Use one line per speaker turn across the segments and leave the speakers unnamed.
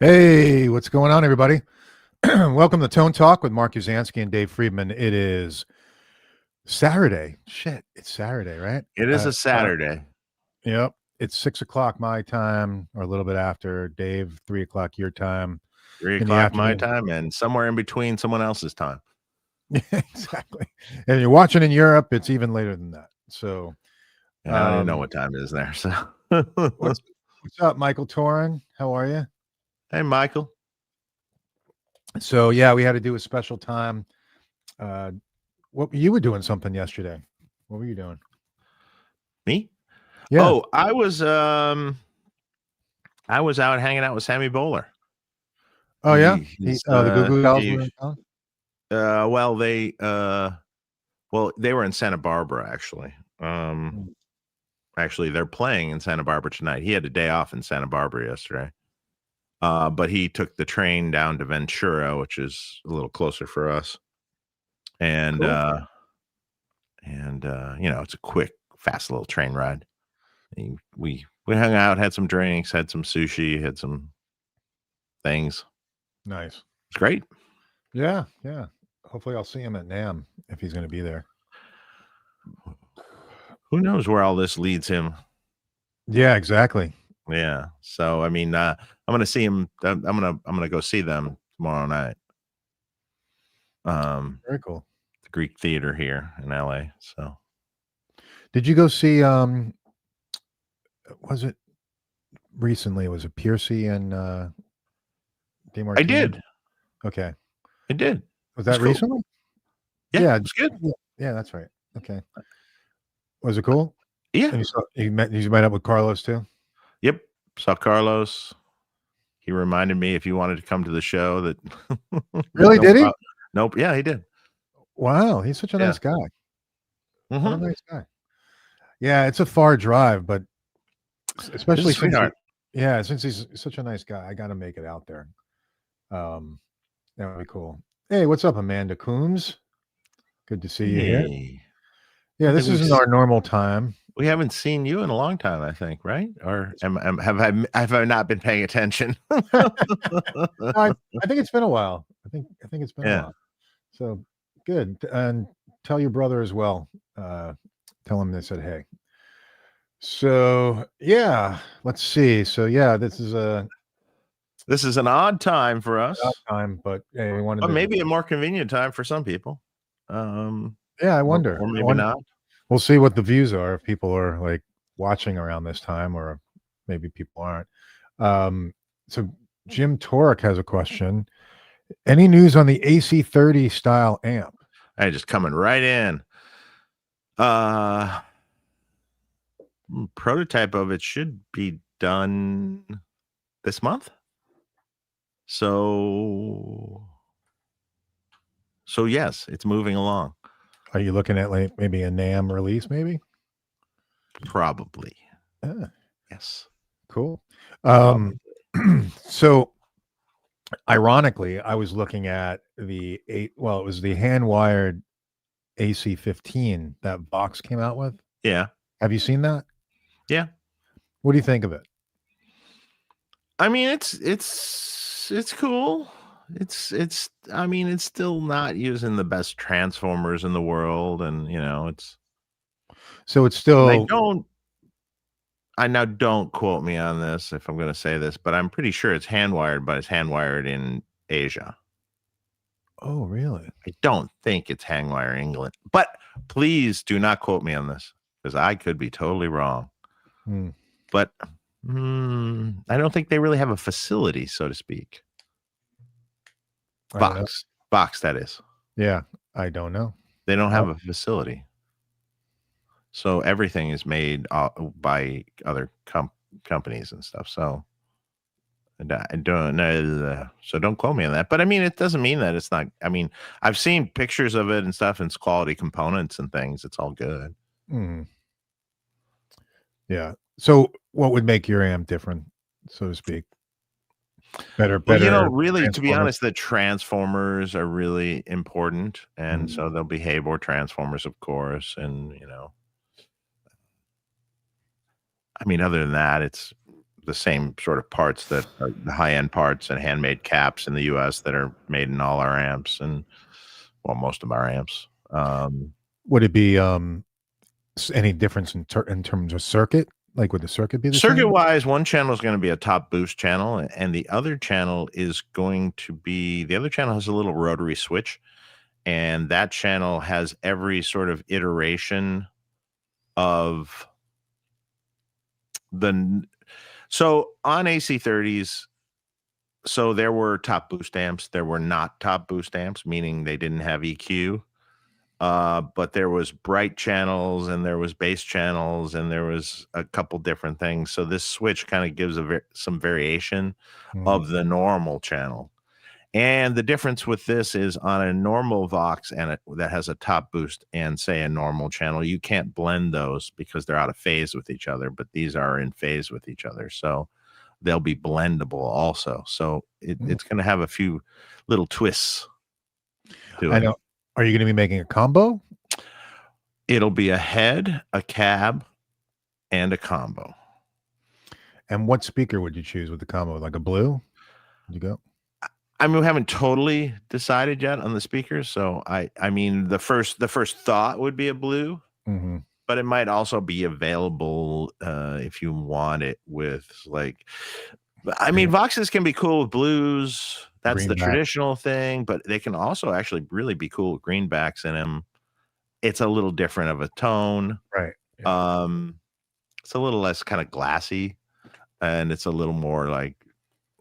Hey, what's going on, everybody? Welcome to Tone Talk with Mark Uzansky and Dave Friedman. It is Saturday. Shit, it's Saturday, right?
It is a Saturday.
Yep. It's 6 o'clock my time, or a little bit after. Dave, 3 o'clock your time.
3 o'clock my time, and somewhere in between someone else's time.
Exactly. And you're watching in Europe, it's even later than that. So
I don't even know what time it is there. So
what's up, Michael Torin? How are you?
Hey, Michael.
So yeah, we had to do a special time. What you were doing something yesterday? What were you doing?
Me?
Yeah.
Oh, I was out hanging out with Sammy Bowler.
Oh yeah, the Goo Goo Dolls were in town?
They were in Santa Barbara actually. Actually, they're playing in Santa Barbara tonight. He had a day off in Santa Barbara yesterday. But he took the train down to Ventura, which is a little closer for us. And
cool.
It's a quick, fast little train ride. And we hung out, had some drinks, had some sushi, had some things.
Nice.
It's great.
Yeah. Hopefully I'll see him at NAMM if he's going to be there.
Who knows where all this leads him?
Yeah, exactly.
Yeah. So I mean, I'm gonna see him. I'm gonna go see them tomorrow night.
Very cool.
The Greek Theater here in LA. So,
did you go see? Was it recently? Was it Piercy and DMartini?
I did.
Okay.
I did.
Was that recently?
Cool. Yeah, it's good.
Yeah, that's right. Okay. Was it cool?
Yeah.
And you met up with Carlos too?
Yep. Saw Carlos. He reminded me if you wanted to come to the show that.
Really? Did he?
Nope. Yeah, he did.
Wow. He's such a nice guy.
Mm-hmm.
What a nice guy. Yeah. It's a far drive, but especially since he's such a nice guy, I got to make it out there. That would be cool. Hey, what's up, Amanda Coombs? Good to see you here. Yeah, this isn't our normal time.
We haven't seen you in a long time, I think, right? Or have I not been paying attention?
I think it's been a while. I think it's been a while. So good. And tell your brother as well. Tell him they said hey. So yeah, let's see. So yeah, this is
an odd time for us.
Odd time, but hey, we wanted
maybe a more convenient time for some people.
Yeah, I wonder.
Or maybe not.
We'll see what the views are if people are like watching around this time, or maybe people aren't. So Jim Torek has a question. Any news on the AC30 style amp?
Hey, just coming right in. Prototype of it should be done this month. So yes, it's moving along.
Are you looking at like maybe a NAMM release? Maybe.
Probably. Yes.
Cool. So ironically, I was looking at it was the hand-wired AC15 that Vox came out with.
Yeah.
Have you seen that?
Yeah.
What do you think of it?
I mean, it's cool. It's still not using the best transformers in the world, and it's still. Don't quote me on this if I'm going to say this, but I'm pretty sure it's hand wired, but it's hand wired in Asia.
Oh, really?
I don't think it's hand wired in England, but please do not quote me on this because I could be totally wrong. But I don't think they really have a facility, so to speak. Vox, that is.
Yeah, I don't know.
They don't have a facility. So everything is made by other companies and stuff. So I don't know. So don't quote me on that. But I mean, it doesn't mean that it's not. I mean, I've seen pictures of it and stuff, and it's quality components and things. It's all good.
Yeah. So what would make your amp different, so to speak? Better.
Really, to be honest, the transformers are really important, and so they'll be Haybor transformers, of course, and I mean, other than that, it's the same sort of parts that are the high-end parts and handmade caps in the US that are made in all our amps and, well, most of our amps.
Would it be any difference in terms of circuit? Like, would the circuit be the same?
Circuit-wise, one channel is going to be a top boost channel, and the other channel is going to be the other channel has a little rotary switch, and that channel has every sort of iteration of so on AC30s. So there were top boost amps, there were not top boost amps, meaning they didn't have EQ. But there was bright channels and there was bass channels and there was a couple different things. So this switch kind of gives some variation of the normal channel. And the difference with this is on a normal Vox and that has a top boost and say a normal channel, you can't blend those because they're out of phase with each other, but these are in phase with each other. So they'll be blendable also. So it's going to have a few little twists to it.
I know. Are you going to be making a combo?
It'll be a head, a cab, and a combo.
And what speaker would you choose with the combo? Like a blue? Would you go?
I mean, we haven't totally decided yet on the speakers. So I mean, the first thought would be a blue, but it might also be available if you want it with like, I mean, Voxes can be cool with blues. That's the traditional thing, but they can also actually really be cool with greenbacks in them. It's a little different of a tone.
Right. Yeah.
It's a little less kind of glassy, and it's a little more like,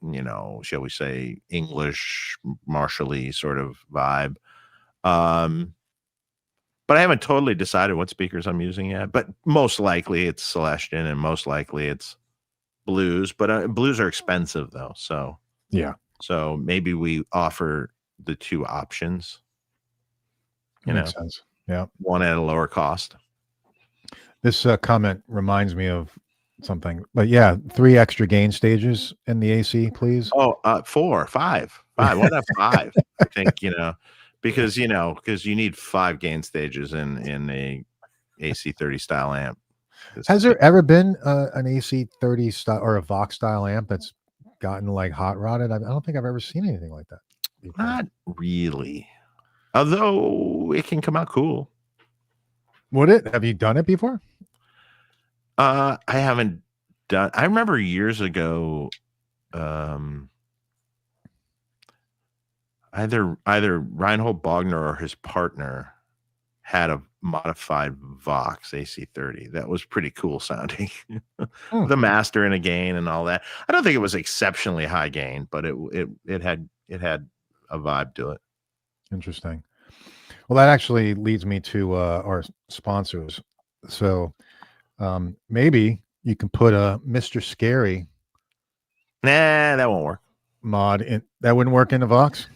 you know, shall we say, English Marshall-y sort of vibe. But I haven't totally decided what speakers I'm using yet. But most likely it's Celestion, and most likely it's blues. But blues are expensive though, so
yeah.
So maybe we offer the two options.
Makes sense. Yeah.
One at a lower cost.
This comment reminds me of something, but yeah, 3 extra gain stages in the AC, please.
Oh, 4, 5. Why not 5? I think, because you need 5 gain stages in a AC30 style amp.
Has there ever been an AC30 style or a Vox style amp that's gotten like hot rodded? I don't think I've ever seen anything like that before.
Not really, although it can come out cool.
Would it? Have you done it before?
I haven't done. I remember years ago, either Reinhold Bogner or his partner had a modified Vox AC30 that was pretty cool sounding. The master and a gain and all that. I don't think it was exceptionally high gain, but it had a vibe to it.
Interesting. Well, that actually leads me to our sponsors. So maybe you can put a Mr. Scary.
Nah, that won't work.
Mod in that wouldn't work in the Vox.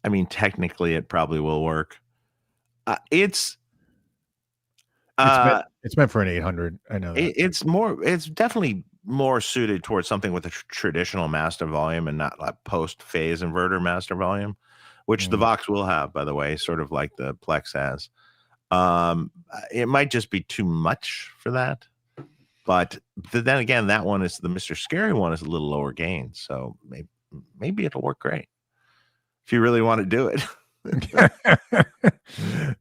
I mean, technically, it probably will work. It's
meant for an 800. I know that.
It's definitely more suited towards something with a traditional master volume and not like post phase inverter master volume, which the Vox will have, by the way, sort of like the Plex has. It might just be too much for that, but then again, that one is the Mr. Scary one is a little lower gain, so maybe it'll work great if you really want to do it.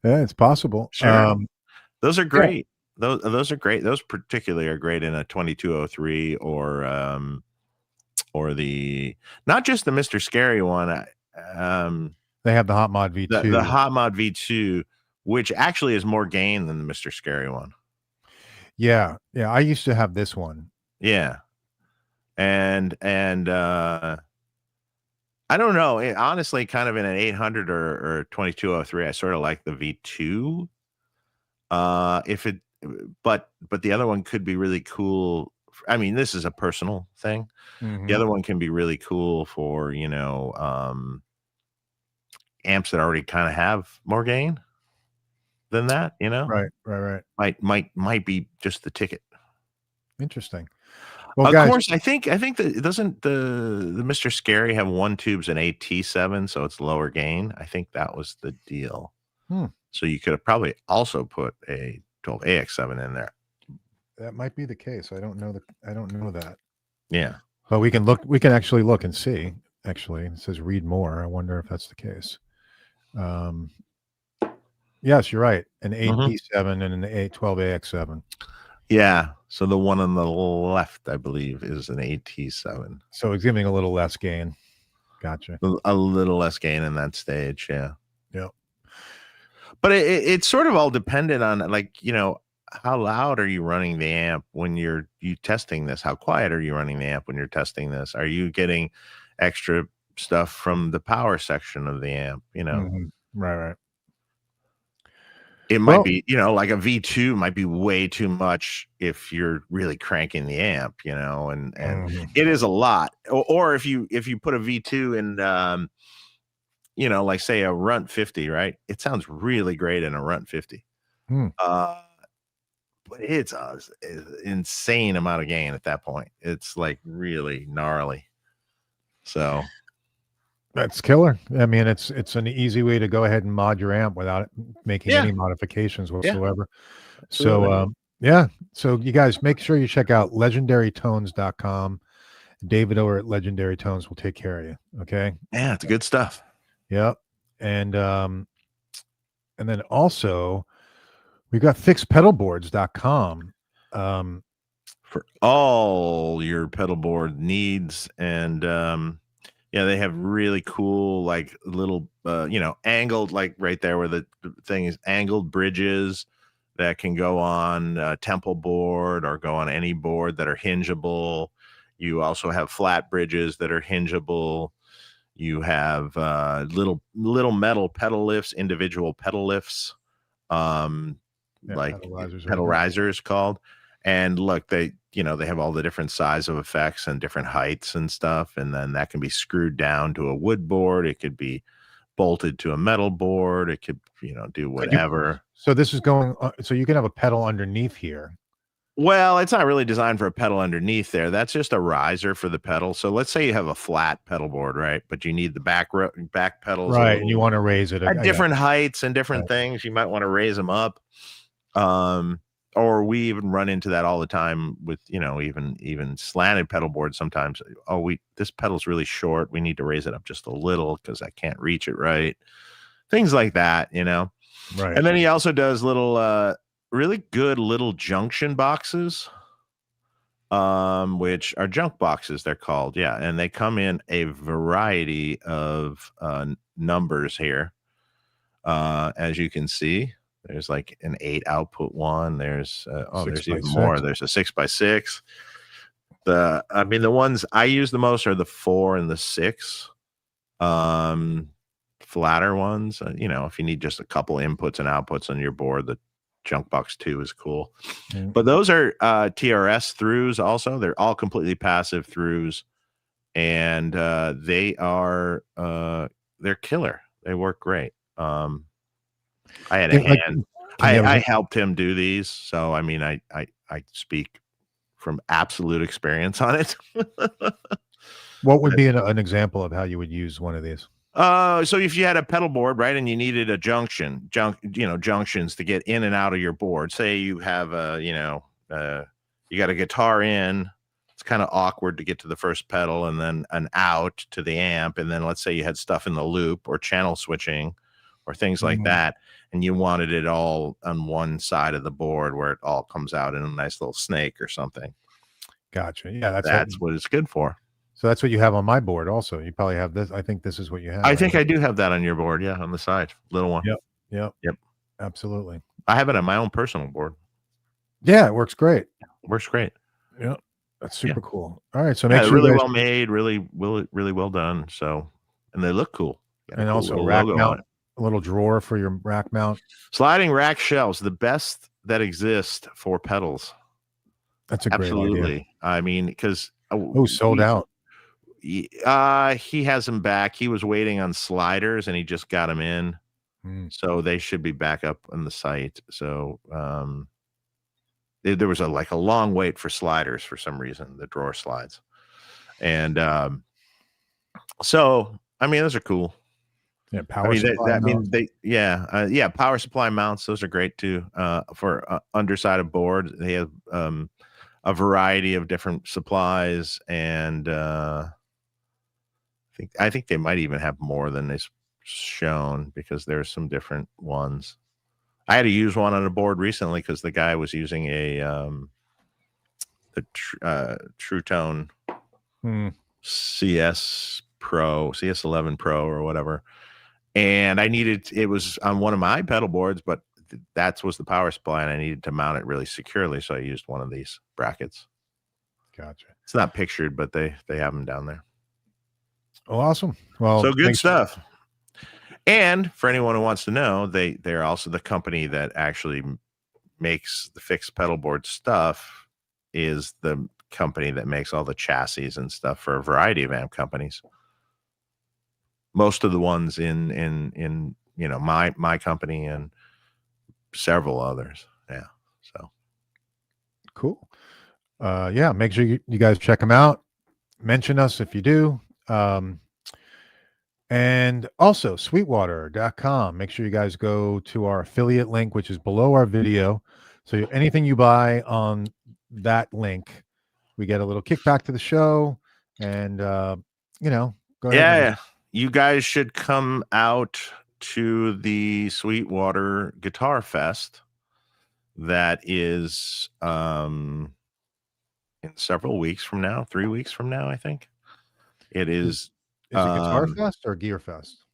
Yeah, it's possible.
Sure. Those are great. Yeah. Those are great. Those particularly are great in a 2203 or the not just the Mr. Scary one.
They have the Hot Mod V2.
The Hot Mod V2, which actually is more gain than the Mr. Scary one.
Yeah. I used to have this one.
Yeah, and I don't know. Honestly, kind of in an 800 or 2203, I sort of like the V2. But the other one could be really cool. I mean, this is a personal thing. The other one can be really cool for amps that already kind of have more gain than that.
Right.
Might be just the ticket.
Interesting. Well,
of
guys,
course, I think that doesn't the Mr. Scary have 1 tubes and AT7, so it's lower gain. I think that was the deal. So you could have probably also put a 12AX7 in there.
That might be the case. I don't know that.
Yeah.
But we can look. We can actually look and see. Actually, it says read more. I wonder if that's the case. Yes, you're right. An 8D7 and an 812AX7.
Yeah. So the one on the left, I believe, is an AT7.
So it's giving a little less gain. Gotcha.
A little less gain in that stage. Yeah.
Yeah.
But it's sort of all dependent on, like, how loud are you running the amp when you testing this? How quiet are you running the amp when you're testing this? Are you getting extra stuff from the power section of the amp?
Right.
It might be, like a V2 might be way too much if you're really cranking the amp, and it is a lot. Or if you put a V2 in, like say a Runt 50, right? It sounds really great in a Runt 50. But it's an insane amount of gain at that point. It's like really gnarly. So
that's killer. I mean, it's an easy way to go ahead and mod your amp without making any modifications whatsoever.
Yeah.
So so you guys make sure you check out legendarytones.com. David over at Legendary Tones will take care of you. Okay.
Yeah, it's good stuff.
Yep. And then also we got fixpedalboards.com
for all your pedalboard needs. And they have really cool, like little angled, like right there where the thing is, angled bridges that can go on a temple board or go on any board that are hingeable. You also have flat bridges that are hingeable. You have little metal pedal lifts, individual pedal lifts, like pedal risers called. And look, they have all the different size of effects and different heights and stuff. And then that can be screwed down to a wood board. It could be bolted to a metal board. It could, do whatever.
So this is going, so you can have a pedal underneath here.
Well, it's not really designed for a pedal underneath there. That's just a riser for the pedal. So let's say you have a flat pedal board, right? But you need the back pedals.
Right. And you want to raise it
at different heights and different things. You might want to raise them up. Or we even run into that all the time with, even slanted pedal boards sometimes. This pedal's really short. We need to raise it up just a little because I can't reach it right. Things like that,
Right.
And then he also does little, really good little junction boxes, which are junk boxes, they're called. Yeah. And they come in a variety of numbers here. As you can see, there's like an 8 output one. There's there's even more. There's a 6x6. The ones I use the most are the 4 and the 6. Flatter ones. If you need just a couple inputs and outputs on your board, the Junk Box 2 is cool. But those are TRS throughs also. They're all completely passive throughs, and they are they're killer. They work great. I had a hand. I helped him do these, so I speak from absolute experience on it.
What would be an example of how you would use one of these?
So if you had a pedal board, right, and you needed a junctions to get in and out of your board. Say you have you got a guitar in. It's kind of awkward to get to the first pedal and then an out to the amp. And then let's say you had stuff in the loop or channel switching or things like that. And you wanted it all on one side of the board where it all comes out in a nice little snake or something.
Gotcha. Yeah,
that's what it's good for.
So that's what you have on my board also. You probably have this. I think this is what you have.
I think I do have that on your board. Yeah, on the side. Little one.
Yep. Absolutely.
I have it on my own personal board.
Yeah, it works great.
Works great.
Yeah. That's super cool. All right. So make sure
really well made, really well done. So, and they look cool.
And also rack mount, a little drawer for your rack mount.
Sliding rack shelves, the best that exist for pedals.
That's a great idea.
I mean, because
sold out.
He has them back. He was waiting on sliders and he just got them in. So they should be back up on the site. So there was a long wait for sliders for some reason, the drawer slides. And so those are cool.
Yeah, power supply.
Power supply mounts. Those are great too. For underside of board, they have a variety of different supplies, and I think they might even have more than they've shown, because there's some different ones. I had to use one on a board recently because the guy was using True Tone CS11 Pro or whatever, and it was on one of my pedal boards, but that was the power supply, and I needed to mount it really securely, so I used one of these brackets.
Gotcha.
It's not pictured, but they have them down there.
Oh, awesome. Well,
so good stuff. And for anyone who wants to know, they're also the company that actually makes the fixed pedal board stuff, is the company that makes all the chassis and stuff for a variety of amp companies. Most of the ones in my company and several others. Yeah. So
cool. Yeah, make sure you guys check them out. Mention us if you do. And also Sweetwater.com. Make sure you guys go to our affiliate link, which is below our video. So anything you buy on that link, we get a little kickback to the show. And go ahead.
Yeah, you guys should come out to the Sweetwater Guitar Fest. That is in several weeks from now, 3 weeks from now, I think. It is.
Is it Guitar Fest or Gear Fest?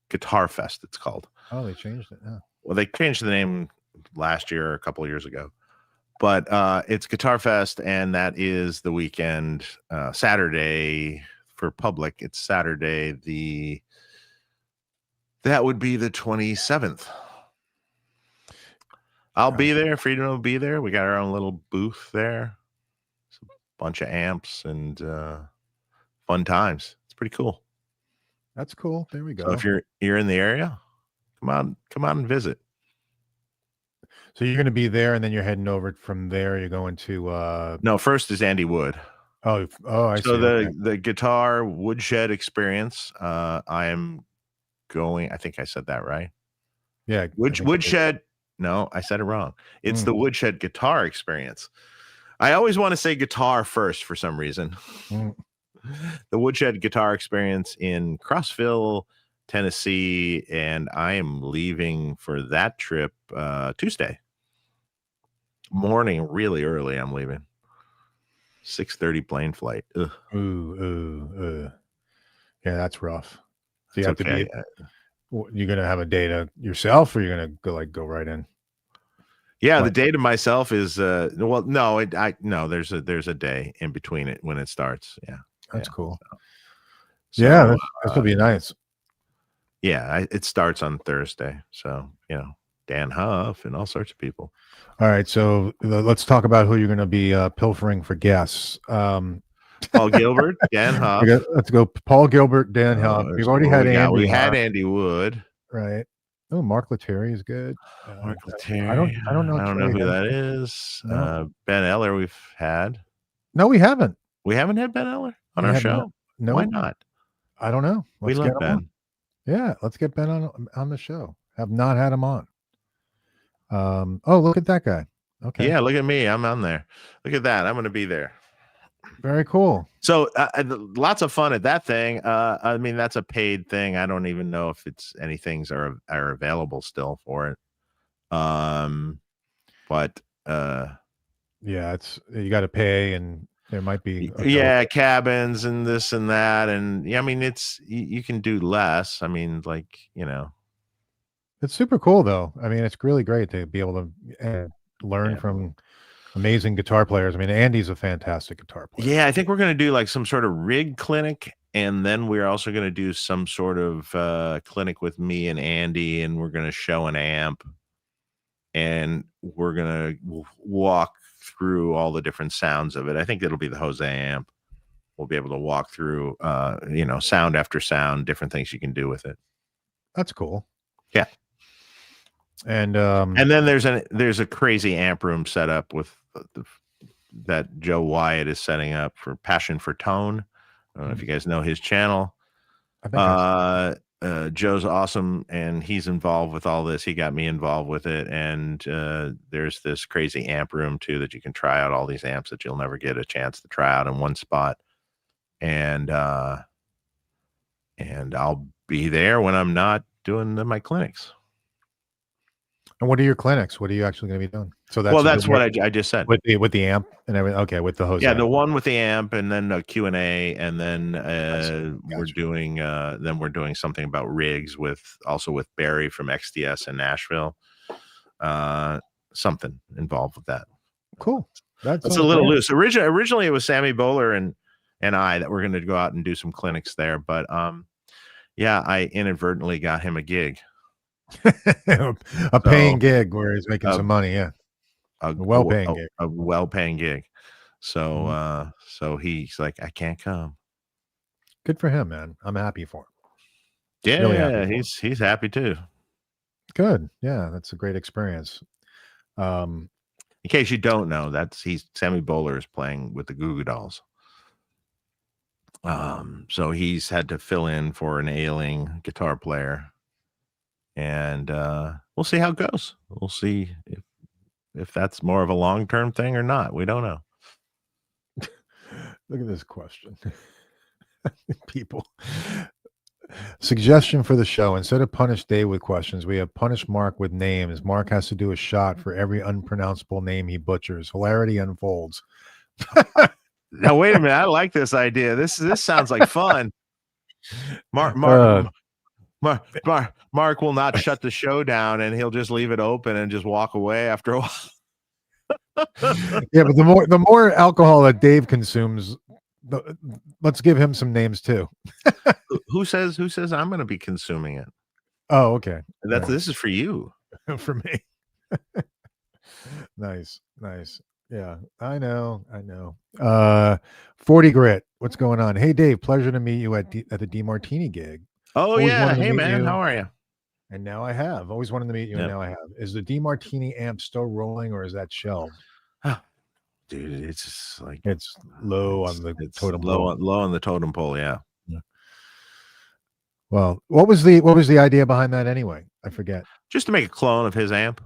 Guitar Fest, it's called.
Oh, they changed it. Yeah.
Well, they changed the name last year or a couple of years ago. But it's Guitar Fest, and that is the weekend, Saturday for public. It's Saturday, that would be the 27th. I'll be there. Friedman will be there. We got our own little booth there. It's a bunch of amps and fun times. It's pretty cool.
That's cool. There we go.
So if you're in the area, come on and visit.
So you're going to be there, and then you're heading over from there. You're going to
no, first is Andy Wood.
I see.
So the guitar Woodshed Experience. I am going. I think I said that right.
Yeah.
Woodshed. No, I said it wrong. It's the Woodshed Guitar Experience. I always want to say guitar first for some reason. The Woodshed Guitar Experience in Crossville, Tennessee, and I am leaving for that trip Tuesday morning, really early. I'm leaving 6:30 plane flight. Ugh.
Yeah, that's rough. So you have to be. You're gonna have a day to yourself, or you're gonna go right in?
Yeah, the day to myself is no, there's a day in between it when it starts. Yeah,
that's cool. So, this will be nice.
Yeah, it starts on Thursday, so Dan Huff and all sorts of people.
All right, so let's talk about who you're going to be pilfering for guests.
Paul Gilbert, Dan Huff.
Let's go. Paul Gilbert, Dan Huff. We've already had Andy.
We had Andy Wood.
Right. Oh, Mark Lettieri is good.
Mark Lettieri.
I don't know.
I don't know who that is. No. Ben Eller we've had.
No, we haven't.
We haven't had Ben Eller on our show.
No.
Why not?
I don't know.
We love Ben.
On. Yeah, let's get Ben on the show. Have not had him on. Oh, look at that guy. Okay.
Yeah, look at me. I'm on there. Look at that. I'm going to be there.
Very cool.
So lots of fun at that thing. I mean, that's a paid thing. I don't even know if any things are available still for it. But
yeah, you got to pay, and there might be
cabins and this and that, and I mean, you can do less. I mean,
it's super cool though. I mean, it's really great to be able to learn from amazing guitar players. I mean, Andy's a fantastic guitar player.
Yeah, I think we're going to do some sort of rig clinic, and then we're also going to do some sort of clinic with me and Andy, and we're going to show an amp, and we're going to walk through all the different sounds of it. I think it'll be the Jose amp. We'll be able to walk through, sound after sound, different things you can do with it.
That's cool.
Yeah.
And
then there's a crazy amp room set up with that Joe Wyatt is setting up for Passion for Tone. I don't know if you guys know his channel. Joe's awesome, and he's involved with all this. He got me involved with it, and there's this crazy amp room too that you can try out all these amps that you'll never get a chance to try out in one spot. And I'll be there when I'm not doing my clinics.
And what are your clinics? What are you actually going to be doing? So
that's what I just said
with the amp and everything. Okay, with the hose.
Yeah, the one with the amp, and then a Q&A, and then
Gotcha.
we're doing something about rigs with Barry from XDS in Nashville. Something involved with that.
Cool.
That's a little loose. Originally, it was Sammy Bowler and I that were going to go out and do some clinics there, but I inadvertently got him a gig.
a paying gig where he's making some money. Yeah, a
well-paying gig. So so he's like, I can't come.
Good for him, man. I'm happy for him.
Yeah, really happy he's happy too.
Good. Yeah, that's a great experience.
In case you don't know, Sammy Bowler is playing with the Goo Goo Dolls. So he's had to fill in for an ailing guitar player. And we'll see how it goes. We'll see if that's more of a long-term thing or not. We don't know.
Look at this question. People. Suggestion for the show. Instead of punish Dave with questions, we have punish Mark with names. Mark has to do a shot for every unpronounceable name he butchers. Hilarity unfolds.
Now, wait a minute. I like this idea. This sounds like fun. Mark will not shut the show down, and he'll just leave it open and just walk away after a while.
Yeah, but the more alcohol that Dave consumes, let's give him some names too.
Who says I'm going to be consuming it?
Oh, okay.
This is for you.
For me. Nice. Yeah, I know. 40 Grit. What's going on? Hey, Dave. Pleasure to meet you at the DMartini gig.
Oh, yeah. Hey, man. How are you?
And now I have. Always wanted to meet you, and now I have. Is the DMartini amp still rolling, or is that shelved?
Dude, it's just like
it's low on the totem pole.
Low on the totem pole, yeah.
Well, what was the idea behind that anyway? I forget.
Just to make a clone of his amp.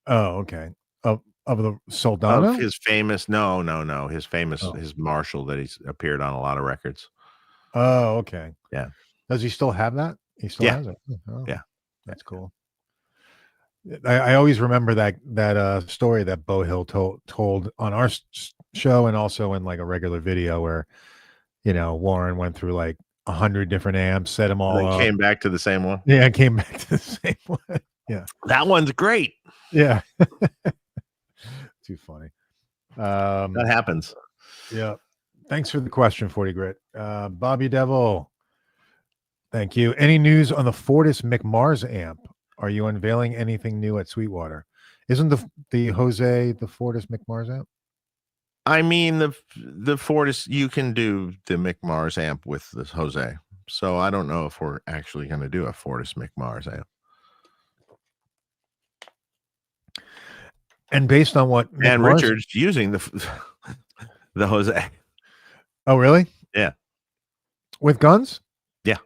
Oh, okay. Of the Soldano?
Of his famous his Marshall that he's appeared on a lot of records.
Oh, okay.
Yeah.
Does he still have that? He still has it.
Oh, yeah.
That's cool. I always remember that story that Bo Hill told on our show, and also in like a regular video where, Warren went through like 100 different amps, set them all up.
Came back to the same one.
Yeah, came back to the same one. Yeah.
That one's great.
Yeah. Too funny.
That happens.
Yeah. Thanks for the question, 40 Grit. Bobby Devil. Thank you. Any news on the Fortis McMars amp? Are you unveiling anything new at Sweetwater? Isn't the Jose the Fortis McMars amp?
I mean, the Fortis, you can do the McMars amp with the Jose. So I don't know if we're actually going to do a Fortis McMars amp.
And based on what
and Richard's using the Jose.
Oh, really?
Yeah.
With guns?
Yeah.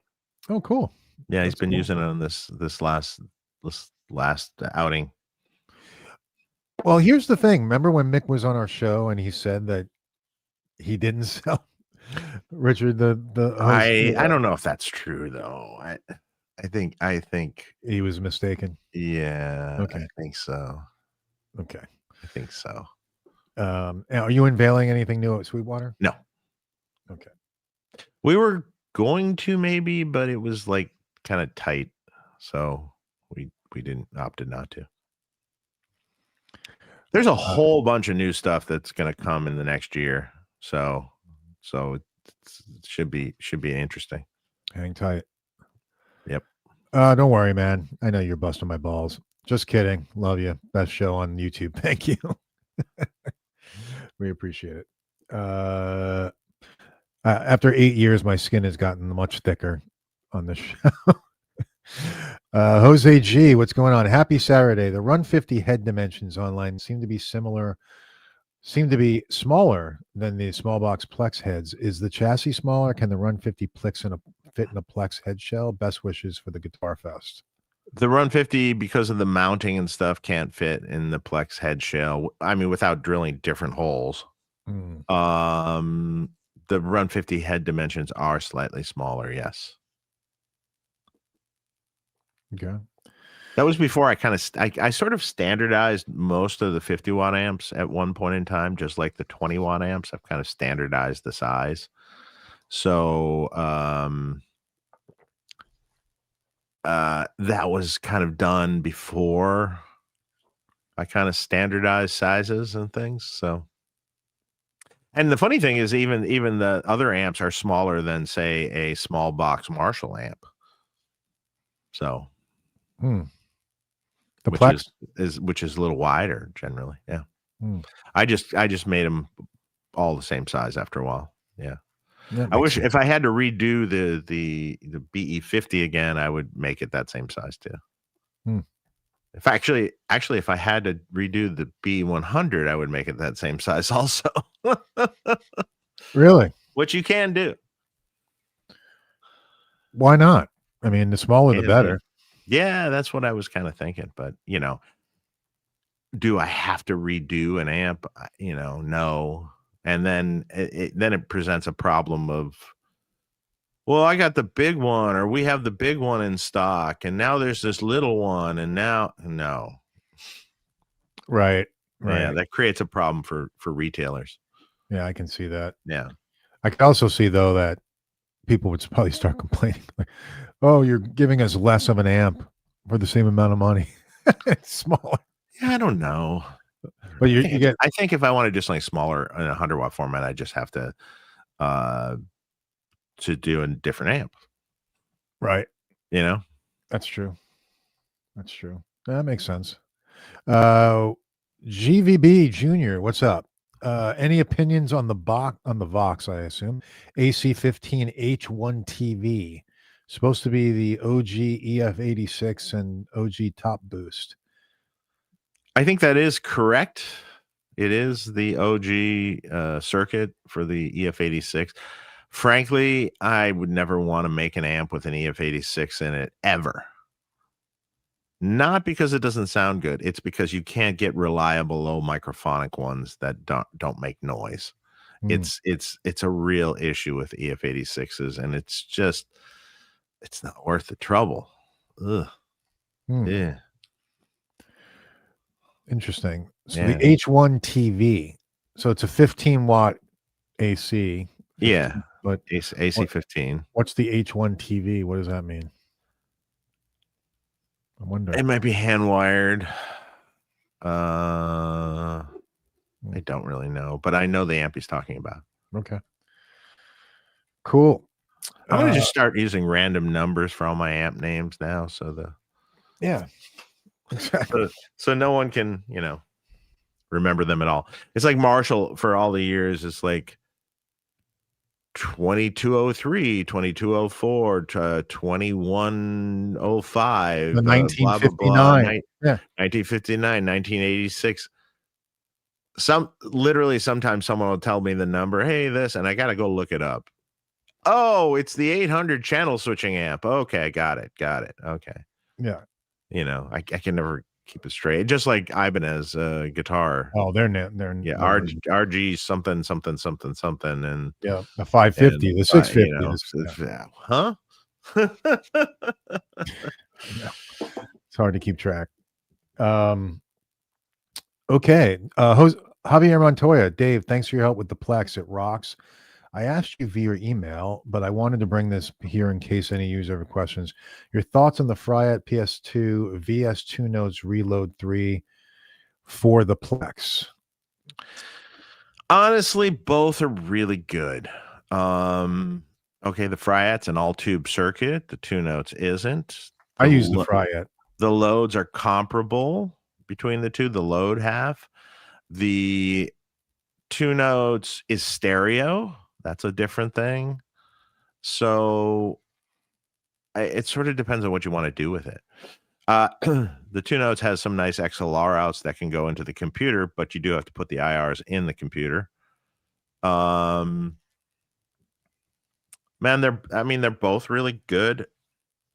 Oh, cool.
Yeah, he's been using it on this last outing.
Well, here's the thing. Remember when Mick was on our show and he said that he didn't sell Richard the
I don't know if that's true though. I think
he was mistaken.
Yeah.
Okay.
I think so.
Okay.
I think so.
Are you unveiling anything new at Sweetwater?
No.
Okay.
We were going to maybe, but it was like kind of tight. So we opted not to. There's a whole bunch of new stuff that's going to come in the next year. So it should be interesting.
Hang tight.
Yep.
Don't worry, man. I know you're busting my balls. Just kidding. Love you. Best show on YouTube. Thank you. We appreciate it. After 8 years, my skin has gotten much thicker on the show. Jose G, what's going on? Happy Saturday. The Run 50 head dimensions online seem to be smaller than the small box Plex heads. Is the chassis smaller? Can the Run 50 fit in a Plex head shell? Best wishes for the Guitar Fest.
The Run 50, because of the mounting and stuff, can't fit in the Plex head shell. I mean, without drilling different holes. The Run 50 head dimensions are slightly smaller, yes.
Okay.
That was before I sort of standardized most of the 50 watt amps at one point in time, just like the 20 watt amps. I've kind of standardized the size. So that was kind of done before I kind of standardized sizes and things. So, and the funny thing is, even the other amps are smaller than, say, a small box Marshall amp. So,
the Plex
which is a little wider generally. Yeah.
Hmm.
I just made them all the same size after a while. Yeah.
That
I
makes
wish
sense.
if I had to redo the BE50 again, I would make it that same size too. If actually, if I had to redo the B100, I would make it that same size also.
Really?
Which you can do.
Why not? I mean, the smaller the better.
Yeah, that's what I was kind of thinking. But, you know, do I have to redo an amp? You know, no. And then it presents a problem of, well, I got the big one, or we have the big one in stock, and now there's this little one, and now no.
Right.
Yeah, that creates a problem for retailers.
Yeah, I can see that.
Yeah.
I can also see, though, that people would probably start complaining, like, oh, you're giving us less of an amp for the same amount of money. It's smaller.
Yeah, I don't know.
But
I think if I want to do something smaller in a 100 watt format, I just have to do a different amp.
Right.
You know?
That's true. That makes sense. GVB Junior, what's up? Any opinions on the Vox, I assume, AC15 H1 TV? Supposed to be the OG EF86 and OG top boost.
I think that is correct. It is the OG circuit for the EF86. Frankly, I would never want to make an amp with an EF86 in it ever. Not because it doesn't sound good. It's because you can't get reliable low microphonic ones that don't make noise. It's a real issue with EF86s, and it's not worth the trouble. Ugh. Yeah.
Interesting. So the H1 TV. So it's a 15 watt AC.
15, yeah, but AC 15.
What's the H1 TV? What does that mean? I wonder.
It might be hand wired. I don't really know, but I know the amp he's talking about.
Okay. Cool.
I'm gonna just start using random numbers for all my amp names now.
Yeah. Exactly.
So no one can, remember them at all. It's like Marshall for all the years. It's like 2203, 2204, 2105,
the 1959,
blah, blah, blah,
yeah,
1959, 1986. Sometimes someone will tell me the number. Hey, this, and I got to go look it up. Oh, it's the 800 channel switching amp. Okay, got it. Okay.
Yeah.
I can never keep it straight. Just like Ibanez guitar.
Oh, they're
RG something, and
yeah, the 550, the 650.
Huh?
Yeah. It's hard to keep track. Okay. Javier Montoya, Dave, thanks for your help with the Plex. It rocks. I asked you via email, but I wanted to bring this here in case any user have questions. Your thoughts on the Fryette PS2 VS2 Notes Reload 3 for the Plex?
Honestly, both are really good. Okay, the Fryette's an all-tube circuit. The 2 Notes isn't.
I use the Fryette.
The loads are comparable between the two. The load half. The 2 Notes is stereo. That's a different thing. So it sort of depends on what you want to do with it. The 2 Notes has some nice XLR outs that can go into the computer, but you do have to put the IRs in the computer. Man, they're both really good.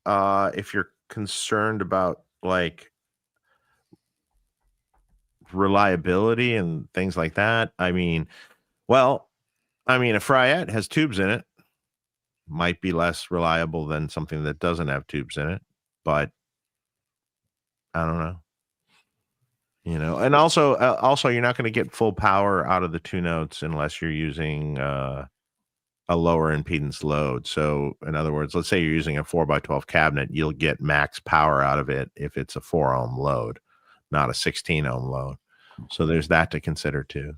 If you're concerned about like reliability and things like that, a Fryette has tubes in it. Might be less reliable than something that doesn't have tubes in it, but I don't know. And also you're not going to get full power out of the two notes unless you're using a lower impedance load. So in other words, let's say you're using a 4x12 cabinet, you'll get max power out of it if it's a 4 ohm load, not a 16 ohm load. So there's that to consider too.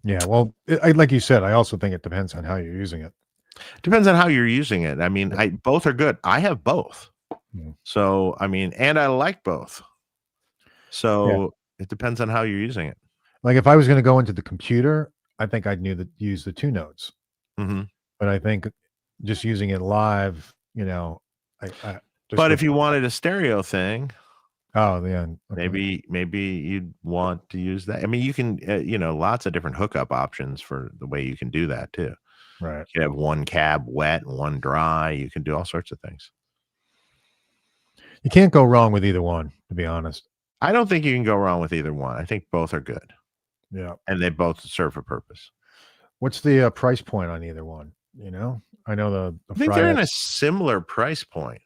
Yeah, well, like you said, I also think it depends on how you're using it.
Depends on how you're using it. Both are good. I have both. So, and I like both. So it depends on how you're using it.
Like if I was going to go into the computer, I think I'd use the two notes.
Mm-hmm.
But I think just using it live,
but if you wanted a stereo thing,
okay.
maybe you'd want to use that. You can, lots of different hookup options for the way you can do that too.
Right.
You have one cab wet and one dry. You can do all sorts of things.
You can't go wrong with either one, to be honest.
I don't think you can go wrong with either one. I think both are good.
Yeah.
And they both serve a purpose.
What's the price point on either one? I know
I think they're in a similar price point.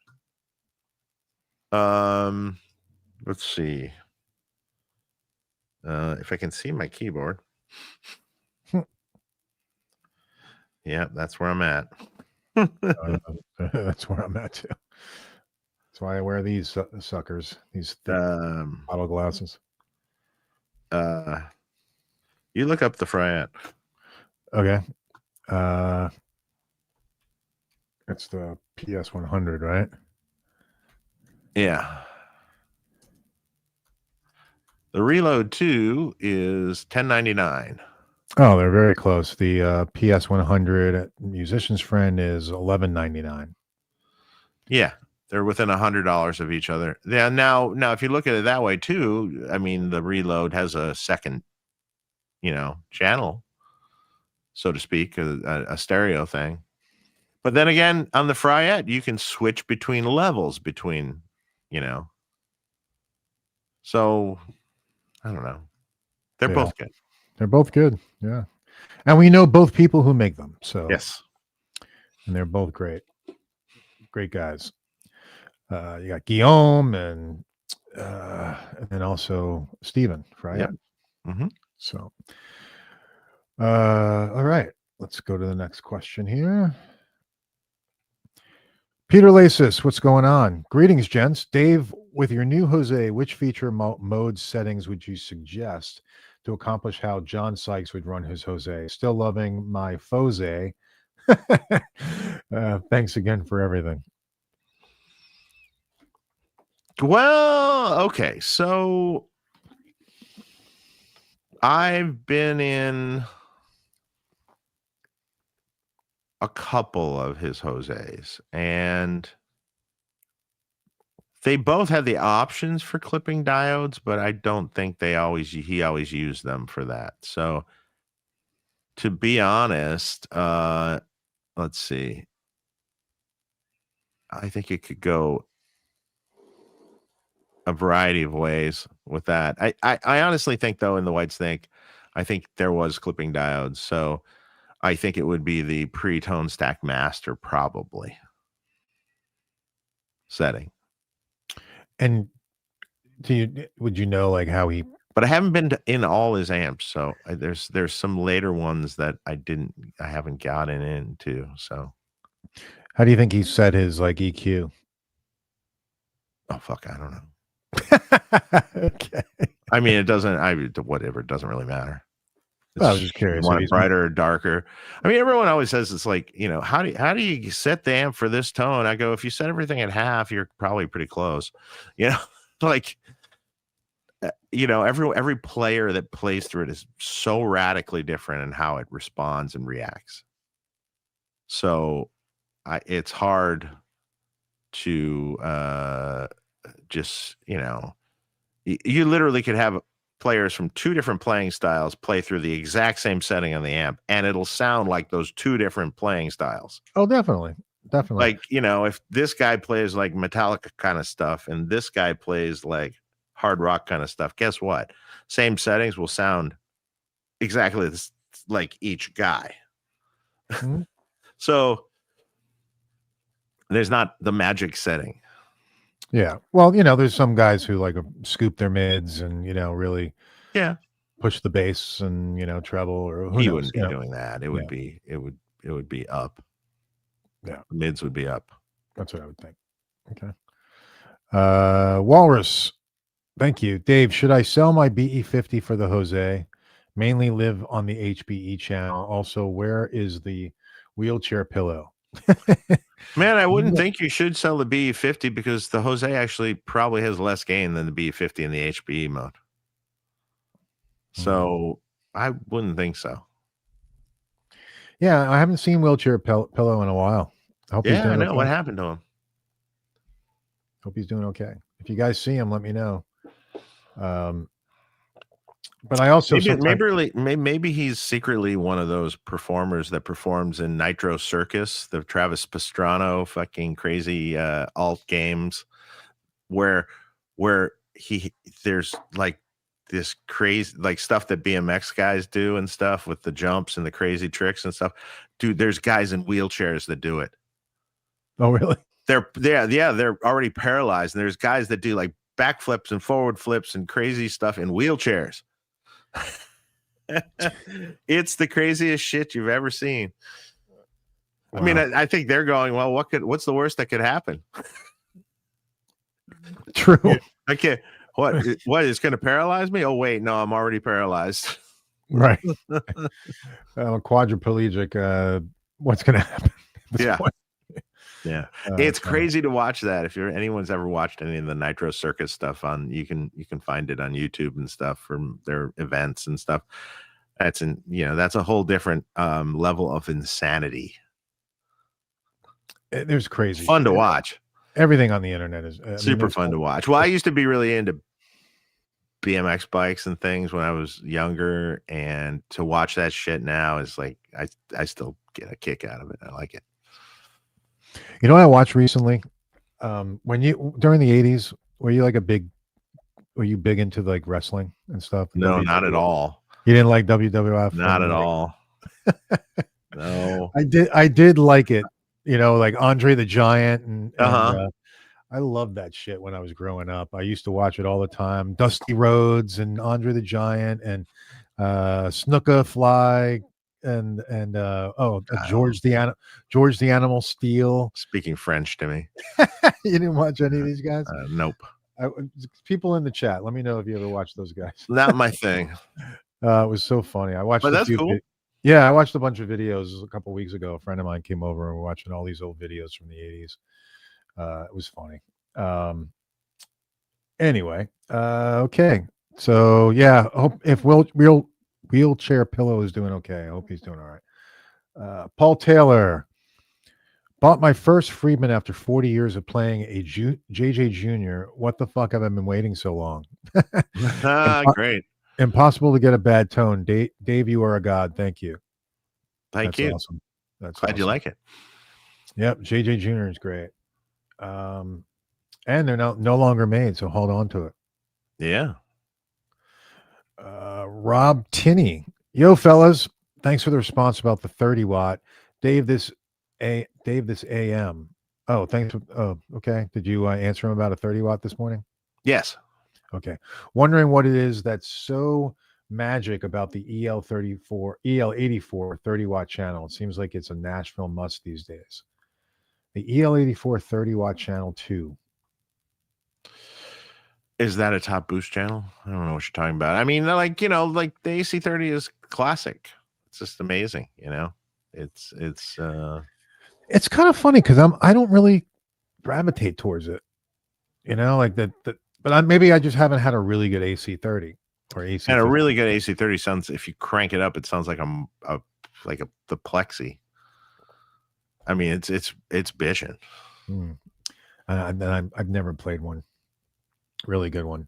Let's see. If I can see my keyboard. Yeah, that's where I'm at.
That's where I'm at too. That's why I wear these suckers, these bottle glasses.
You look up the Fryette.
Okay. It's the PS100, right?
Yeah. The Reload 2 is $10.99.
Oh, they're very close. The PS100 at Musician's Friend is $11.99.
Yeah, they're within $100 of each other. Yeah. Now, if you look at it that way too, the Reload has a second, channel, so to speak, a stereo thing. But then again, on the Fryette, you can switch between levels So I don't know. They're both good.
They're both good. Yeah. And we know both people who make them. So
yes.
And they're both great. Great guys. You got Guillaume and then also Steven, right?
Yep. Mm-hmm.
So all right. Let's go to the next question here. Peter Lasis, what's going on? Greetings, gents. Dave, with your new Jose, which feature mode settings would you suggest to accomplish how John Sykes would run his Jose? Still loving my Fuzz. Thanks again for everything.
Well, okay. So I've been in a couple of his Jose's, and they both had the options for clipping diodes, but I don't think he always used them for that. So to be honest, let's see. I think it could go a variety of ways with that. I honestly think, though, in the White Snake, I think there was clipping diodes. So I think it would be the pre-tone stack master probably setting.
And would you know like how he?
But I haven't been in all his amps, so there's some later ones that I haven't gotten into. So
how do you think he set his like EQ?
Oh fuck, I don't know.
Okay.
It doesn't. Whatever. It doesn't really matter.
I was just curious.
You want it brighter or darker? Everyone always says it's like, how do you set the amp for this tone? I go, if you set everything at half, you're probably pretty close. Like, every player that plays through it is so radically different in how it responds and reacts. So, it's hard to just you literally could have players from two different playing styles play through the exact same setting on the amp, and it'll sound like those two different playing styles.
Oh, definitely.
Like, if this guy plays like Metallica kind of stuff and this guy plays like hard rock kind of stuff, guess what? Same settings will sound exactly like each guy.
Mm-hmm.
So there's not the magic setting.
Yeah. Well, there's some guys who like scoop their mids and, really push the bass and, treble, or who
he
knows,
wouldn't be doing that. It would be up.
Yeah.
Mids would be up.
That's what I would think. Okay. Walrus. Thank you. Dave, should I sell my BE50 for the Jose? Mainly live on the HBE channel. Also, where is the wheelchair pillow?
Man, I wouldn't think you should sell the BE50 because the Jose actually probably has less gain than the BE50 in the HBE mode. So I wouldn't think so.
Yeah, I haven't seen wheelchair pillow in a while. I hope he's doing
I know.
okay.
What happened to him?
Hope he's doing okay. If you guys see him, let me know. But I also
maybe he's secretly one of those performers that performs in Nitro Circus, the Travis Pastrana fucking crazy alt games, where there's like this crazy like stuff that BMX guys do and stuff with the jumps and the crazy tricks and stuff. Dude, there's guys in wheelchairs that do it.
Oh, really?
They're already paralyzed, and there's guys that do like backflips and forward flips and crazy stuff in wheelchairs. It's the craziest shit you've ever seen. Wow. I mean, I think they're going, well, what's the worst that could happen?
True.
Okay. What is going to paralyze me? Oh, wait, no, I'm already paralyzed.
Right. Quadriplegic. What's going to happen?
Yeah. It's crazy to watch that. If anyone's ever watched any of the Nitro Circus stuff you can find it on YouTube and stuff from their events and stuff. That's that's a whole different level of insanity.
There's crazy.
Fun to watch.
Everything on the internet is
super fun to watch. Well, I used to be really into BMX bikes and things when I was younger, and to watch that shit now is like I still get a kick out of it. I like it.
You know what I watched recently? When you during the 80s, were you big into like wrestling and stuff?
No, not at all.
You didn't like WWF?
Not at all. No.
I did like it, like Andre the Giant and I loved that shit when I was growing up. I used to watch it all the time. Dusty Rhodes and Andre the Giant and Snuka Fly and George the Animal Steel.
Speaking French to me.
You didn't watch any of these guys?
Nope.
People in the chat, let me know if you ever watched those guys.
Not my thing.
It was so funny. I watched.
But that's cool.
Yeah, I watched a bunch of videos a couple weeks ago. A friend of mine came over and we're watching all these old videos from the 80s. It was funny. Anyway, okay. So yeah, hope if wheelchair pillow is doing okay. I hope he's doing all right. Paul Taylor bought my first Friedman after 40 years of playing a JJ Junior. What the fuck have I been waiting so long?
Great.
Impossible to get a bad tone. Dave, you are a god. Thank you.
Thank you.
Awesome. That's
glad
awesome.
You like it.
Yep, JJ Junior is great. And they're no longer made, so hold on to it.
Yeah.
Rob Tinney. Yo, fellas. Thanks for the response about the 30 watt. Dave, this AM. Oh, thanks. Okay. Did you answer him about a 30 watt this morning?
Yes.
Okay. Wondering what it is that's so magic about the EL84 30 watt channel. It seems like it's a Nashville must these days. The EL84 30 watt channel 2.
Is that a top boost channel? I don't know what you're talking about. I mean, like the AC30 is classic. It's just amazing. It's
kind of funny because I don't really gravitate towards it. Like that. But maybe I just haven't had a really good AC30 or AC.
And a really good AC30 sounds. If you crank it up, it sounds like the Plexi. I mean, it's bitchin'.
I've never played one. Really good one.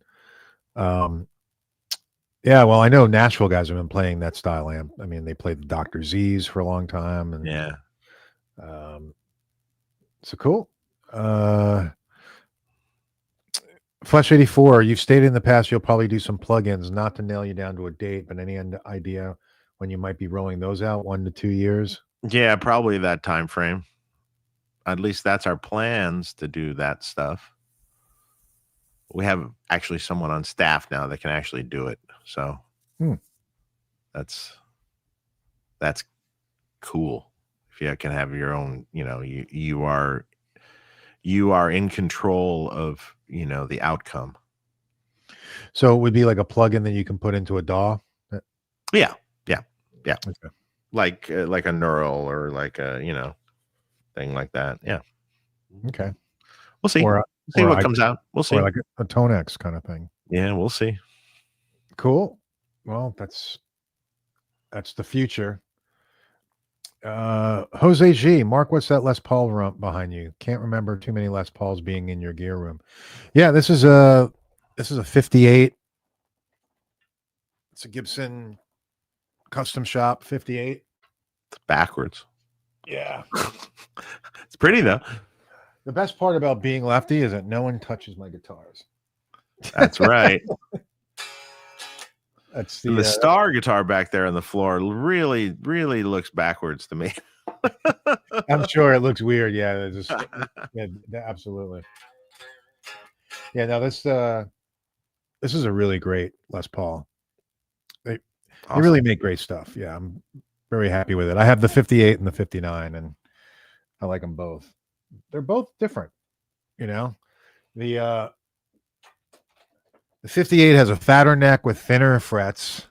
Yeah, well, I know Nashville guys have been playing that style amp. I mean, they played the Dr. Z's for a long time, and
Yeah.
So cool. Flesh 84, you've stated in the past you'll probably do some plugins, not to nail you down to a date, but any idea when you might be rolling those out? 1 to 2 years?
Yeah, probably that time frame. At least that's our plans to do that stuff. We have actually someone on staff now that can actually do it. So that's cool. If you can have your own, you are in control of, the outcome.
So it would be like a plugin that you can put into a DAW?
Yeah.
Okay.
Like a neural or like a, thing like that. Yeah.
Okay.
We'll see. See what comes out. We'll see.
Or like a Tonex kind of thing.
Yeah, we'll see.
Cool. Well, that's the future. Jose G, Mark, what's that Les Paul rump behind you? Can't remember too many Les Pauls being in your gear room. Yeah, this is a 58. It's a Gibson custom shop 58.
It's backwards.
Yeah.
It's pretty though.
The best part about being lefty is that no one touches my guitars.
That's right.
That's
the star guitar back there on the floor really, really looks backwards to me.
I'm sure it looks weird. Yeah, yeah, absolutely. Yeah, no, this is a really great Les Paul. They really make great stuff. Yeah, I'm very happy with it. I have the 58 and the 59, and I like them both. They're both different, The 58 has a fatter neck with thinner frets,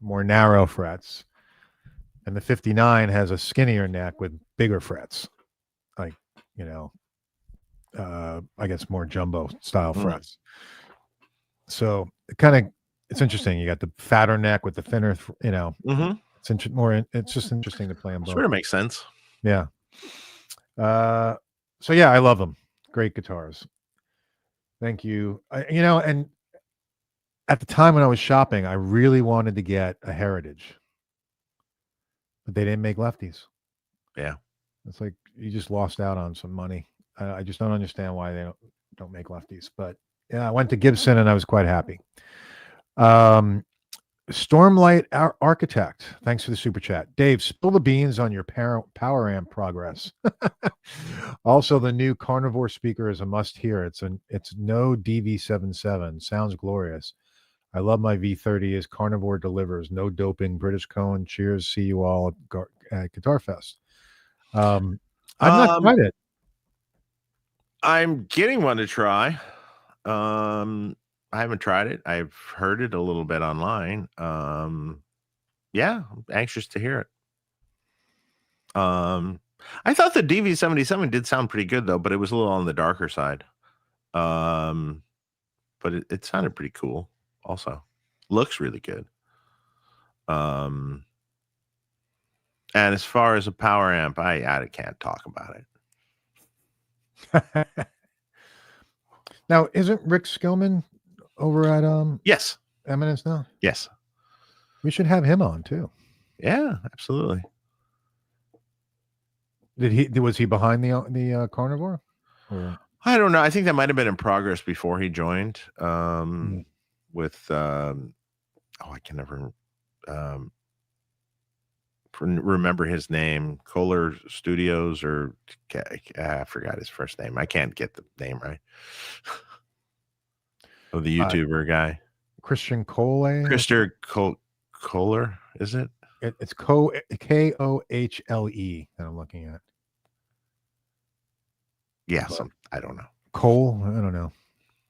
more narrow frets, and the 59 has a skinnier neck with bigger frets, like I guess more jumbo style frets. So it's interesting. You got the fatter neck with the thinner, It's just interesting to play them both.
Sort of makes sense.
Yeah. So yeah, I love them. Great guitars. Thank you. And at the time when I was shopping, I really wanted to get a Heritage, but they didn't make lefties.
Yeah.
It's like you just lost out on some money. I just don't understand why they don't make lefties. But yeah, I went to Gibson and I was quite happy. Stormlight Architect, thanks for the super chat. Dave, spill the beans on your power amp progress. Also, the new Carnivore speaker is a must hear. It's no DV77. Sounds glorious. I love my V30 as Carnivore delivers. No doping. British Cone. Cheers. See you all at Guitar Fest. I've not tried it.
I'm getting one to try. I haven't tried it. I've heard it a little bit online. Yeah, I'm anxious to hear it. I thought the DV77 did sound pretty good though, but it was a little on the darker side. But it sounded pretty cool. Also, looks really good. And as far as a power amp, I can't talk about
it. Now, isn't Rick Skillman over at
yes,
Eminence now?
Yes.
We should have him on too.
Yeah, absolutely.
Was he behind the Carnivore? Or?
I don't know. I think that might have been in progress before he joined. With I can never remember his name. Kohler Studios, or I forgot his first name. I can't get the name right. Of the YouTuber guy,
Christian Kohler.
Christer Kohler, is it?
It's Kohle that I'm looking at.
Yeah, I don't know.
Cole, I don't know.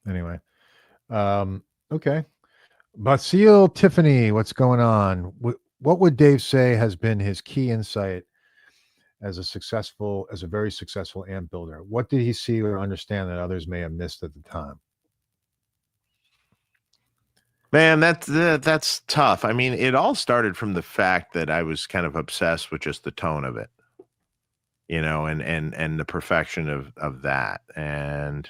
Anyway, okay. Basil Tiffany, what's going on? What would Dave say has been his key insight as a very successful amp builder? What did he see or understand that others may have missed at the time?
Man, that's tough. I mean, it all started from the fact that I was kind of obsessed with just the tone of it, and the perfection of that. And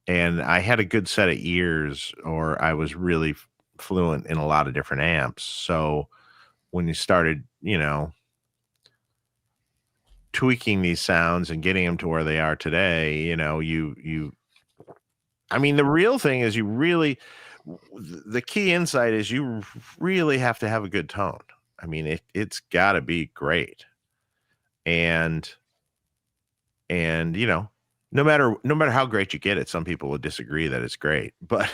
I had a good set of ears, or I was really fluent in a lot of different amps. So when you started, tweaking these sounds and getting them to where they are today, I mean, the real thing is the key insight is you really have to have a good tone. I mean, it's got to be great. And no matter how great you get it, some people will disagree that it's great, but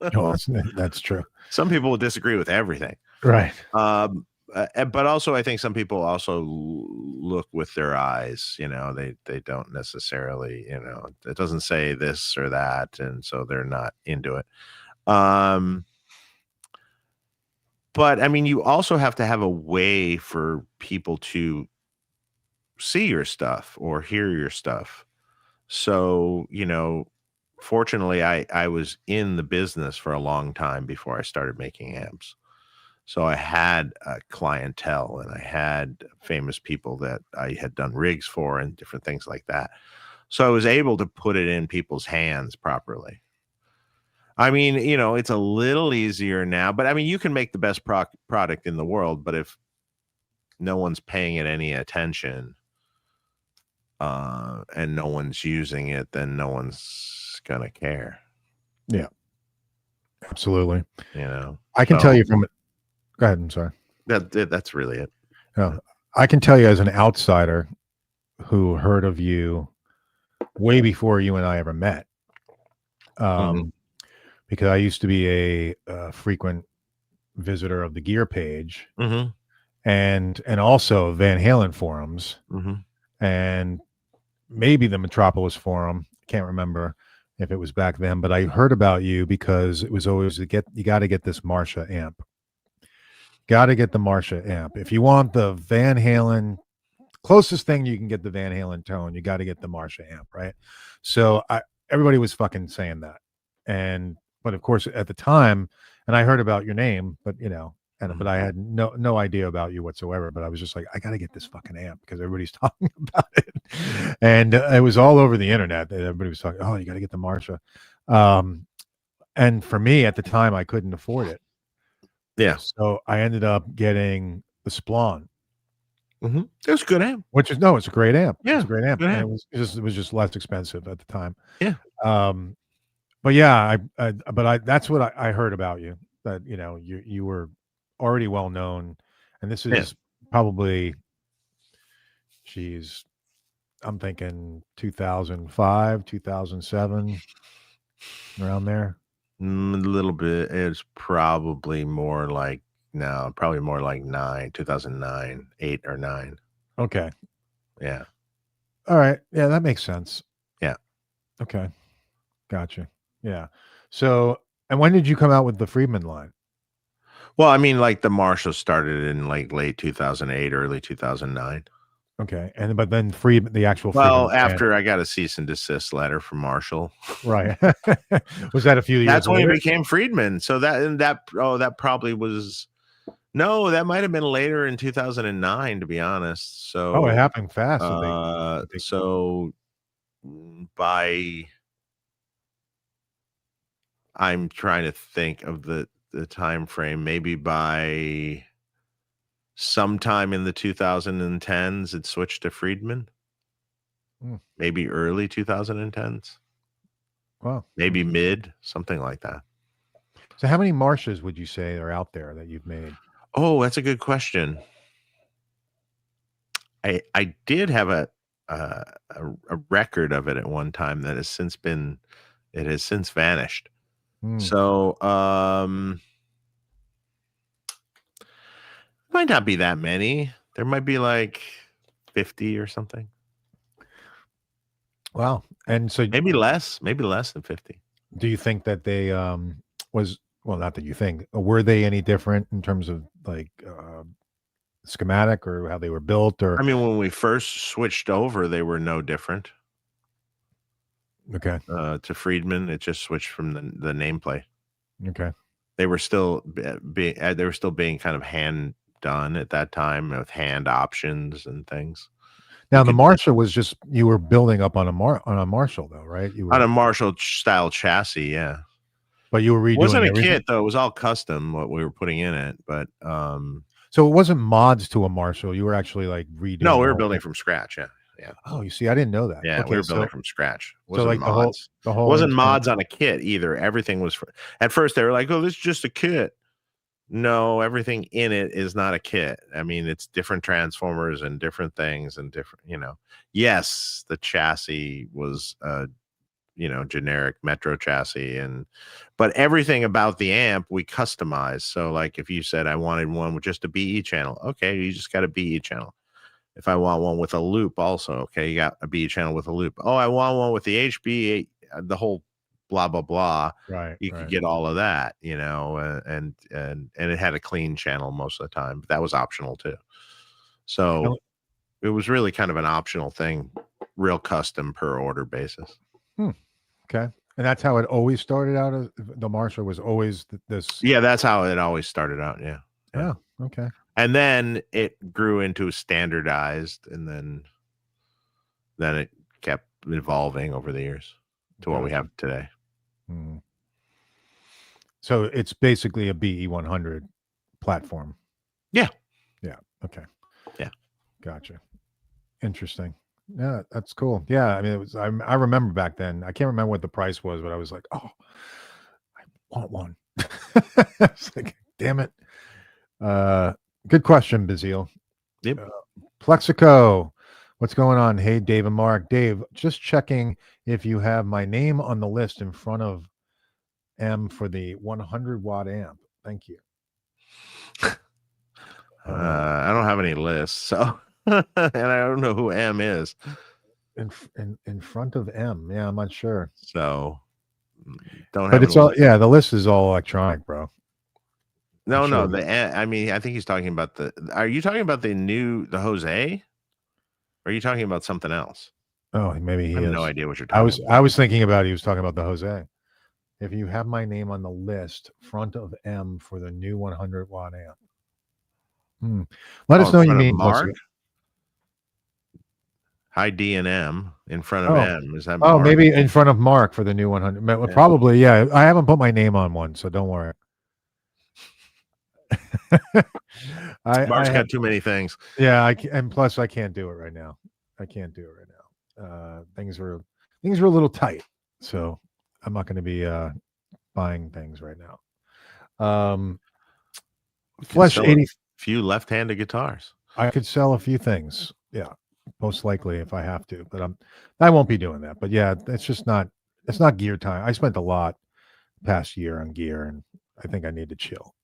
that's true.
Some people will disagree with everything.
Right.
But also I think some people also look with their eyes, they don't necessarily, it doesn't say this or that. And so they're not into it. But I mean, you also have to have a way for people to see your stuff or hear your stuff. So, fortunately I was in the business for a long time before I started making amps. So I had a clientele and I had famous people that I had done rigs for and different things like that. So I was able to put it in people's hands properly. I mean, it's a little easier now, but I mean, you can make the best product in the world, but if no one's paying it any attention and no one's using it, then no one's going to care.
Yeah, absolutely.
I
can tell you from it. Go ahead. I'm sorry.
That's really it.
I can tell you as an outsider who heard of you way before you and I ever met, because I used to be a frequent visitor of the gear page, and also Van Halen forums, and maybe the Metropolis forum. Can't remember if it was back then, but I heard about you because it was always you got to get this Marsha amp. Got to get the Marsha amp. If you want the Van Halen, closest thing you can get the Van Halen tone, you got to get the Marsha amp, right? So everybody was fucking saying that. But of course at the time, and I heard about your name, but but I had no idea about you whatsoever. But I was just like, I got to get this fucking amp because everybody's talking about it. And it was all over the internet that everybody was talking, oh, you got to get the Marsha. And for me at the time, I couldn't afford it.
Yeah.
So I ended up getting the Splon.
It was a good amp.
It's a great amp.
Yeah,
it's a great amp.
And
it was just less expensive at the time.
Yeah.
But yeah, that's what I heard about you, that you were already well known, and this is probably, I'm thinking 2005, 2007, around there.
A little bit. It's probably more like 2009, 8 or 9.
Okay.
Yeah.
All right. Yeah, that makes sense.
Yeah.
Okay. Gotcha. Yeah. So, and when did you come out with the Friedman line?
Well, I mean, like the Marshall started in like late 2008, early 2009.
Okay. But then the actual
Friedman after I got a cease and desist letter from Marshall.
Right. Was that a few years
That's when
later?
he became Friedman. So that probably was, no, that might have been later in 2009, to be honest. So
it happened fast.
So I'm trying to think of the time frame, maybe by sometime in the 2010s it switched to Friedman. Maybe early 2010s.
Wow.
Maybe mid, something like that.
So how many Marshas would you say are out there that you've made?
Oh, that's a good question. I did have a record of it at one time that has since vanished. So might not be that many. There might be like 50 or something.
Wow. And so
maybe less than 50.
Do you think that they not that you think, were they any different in terms of like schematic or how they were built? Or
I mean, when we first switched over, they were no different.
Okay.
To Friedman, it just switched from the nameplate.
Okay.
They were still being kind of hand done at that time with hand options and things.
Now the Marshall was just, you were building up on a Marshall though, right? You were
on a Marshall style chassis, yeah.
But you were redoing
It wasn't a
everything?
kit though; it was all custom what we were putting in it. But
so it wasn't mods to a Marshall. You were actually like redoing.
no, we were
the whole
building
thing.
from scratch. Yeah, yeah,
Oh, you see, I didn't know that.
yeah. We
Okay,
were building from scratch. It
so
wasn't
like
mods.
the
It
whole
wasn't
internal.
mods on a kit either. Everything was. At first, they were like, "Oh, this is just a kit." No, everything in it is not a kit. I mean, it's different transformers and different things and different. Yes, the chassis was generic Metro chassis, but everything about the amp we customized. So like if you said I wanted one with just a BE channel, okay, you just got a BE channel. If I want one with a loop also, okay, you got a BE channel with a loop. Oh, I want one with the HB, the whole blah blah blah.
Right.
You could get all of that, and it had a clean channel most of the time, but that was optional too. So it was really kind of an optional thing, real custom per order basis.
Okay. And that's how it always started out. As the Marshall was always this.
Yeah, that's how it always started out. Yeah.
Oh, okay.
And then it grew into standardized, and then it kept evolving over the years to what we have today.
So it's basically a BE 100 platform.
Yeah.
Yeah. Okay.
Yeah.
Gotcha. Interesting. Yeah, that's cool. Yeah, I mean, it was. I remember back then. I can't remember what the price was, but I was like, "Oh, I want one." I was like, "Damn it!" Good question, Bazil.
Yep.
Plexico, what's going on? Hey, Dave and Mark. Dave, just checking if you have my name on the list in front of M for the 100-watt amp. Thank you.
I don't have any lists, so. And I don't know who M is.
In front of M, yeah, I'm not sure.
So don't.
But it's all the list is all electronic, bro.
No. I mean, I think he's talking about the. Are you talking about the Jose? Or are you talking about something else?
Oh, maybe he
I have
is.
no idea what you're talking about.
I was thinking about. He was talking about the Jose. If you have my name on the list, front of M for the new 100-watt amp. Let us know you mean
Mark. High D and M in front of M. Is that?
Oh, maybe in front of Mark for the new 100. Yeah. Probably, yeah. I haven't put my name on one, so don't worry.
Mark's got too many things.
Yeah, and plus I can't do it right now. Things are a little tight, so I'm not going to be buying things right now. Flesh 80.
Few left-handed guitars.
I could sell a few things. Yeah. Most likely if I have to, but I won't be doing that. But yeah, it's not gear time. I spent a lot past year on gear, and I think I need to chill.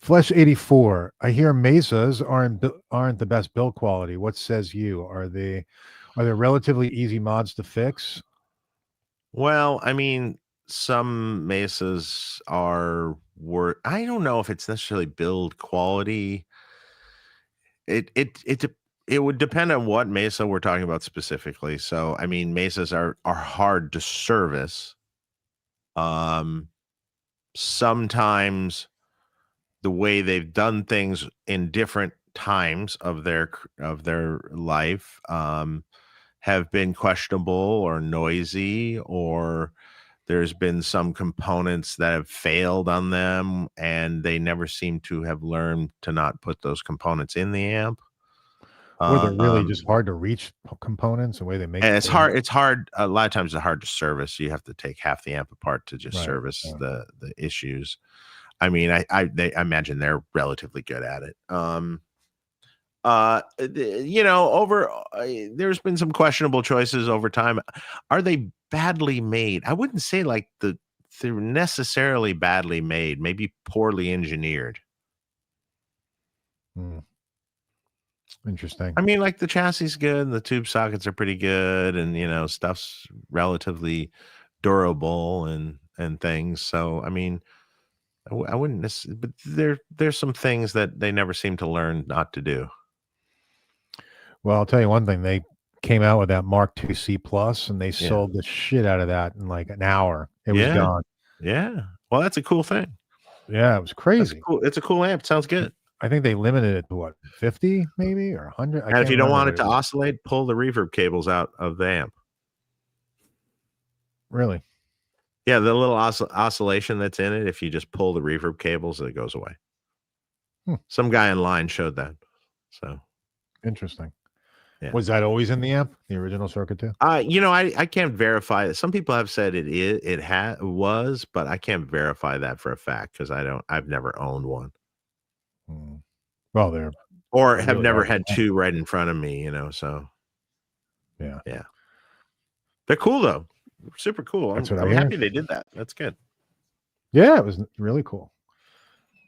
Flesh 84. I hear Mesas aren't the best build quality. What says you? Are they relatively easy mods to fix?
Well, I mean, some Mesas are I don't know if it's necessarily build quality. It would depend on what Mesa we're talking about specifically. So, I mean, Mesas are hard to service. Sometimes the way they've done things in different times of their life have been questionable or noisy, or there's been some components that have failed on them, and they never seem to have learned to not put those components in the amp.
Or they're really just hard to reach components, the way they make.
And it's hard. It's hard. A lot of times it's hard to service. You have to take half the amp apart to just service the issues. I mean, I imagine they're relatively good at it. There's been some questionable choices over time. Are they badly made? I wouldn't say like they're necessarily badly made, maybe poorly engineered.
Interesting.
I mean, like the chassis is good, and the tube sockets are pretty good, and stuff's relatively durable and things. So, I mean, I wouldn't necessarily, but there's some things that they never seem to learn not to do.
Well, I'll tell you one thing. They came out with that Mark II C Plus, and they sold the shit out of that in like an hour. It was gone.
Yeah. Well, that's a cool thing.
Yeah, it was crazy.
Cool. It's a cool amp. It sounds good.
I think they limited it to what, 50 maybe, or 100.
And if you don't want it to oscillate, pull the reverb cables out of the amp.
Really?
Yeah, the little oscillation that's in it, if you just pull the reverb cables, it goes away. Some guy online showed that. So
interesting.
Yeah.
Was that always in the amp, the original circuit too?
I can't verify that. Some people have said it was, but I can't verify that for a fact because I've never owned one.
Well, they're
or have really never had two right in front of me, so
yeah.
They're cool though. Super cool. I'm happy they did that. That's good.
Yeah, it was really cool.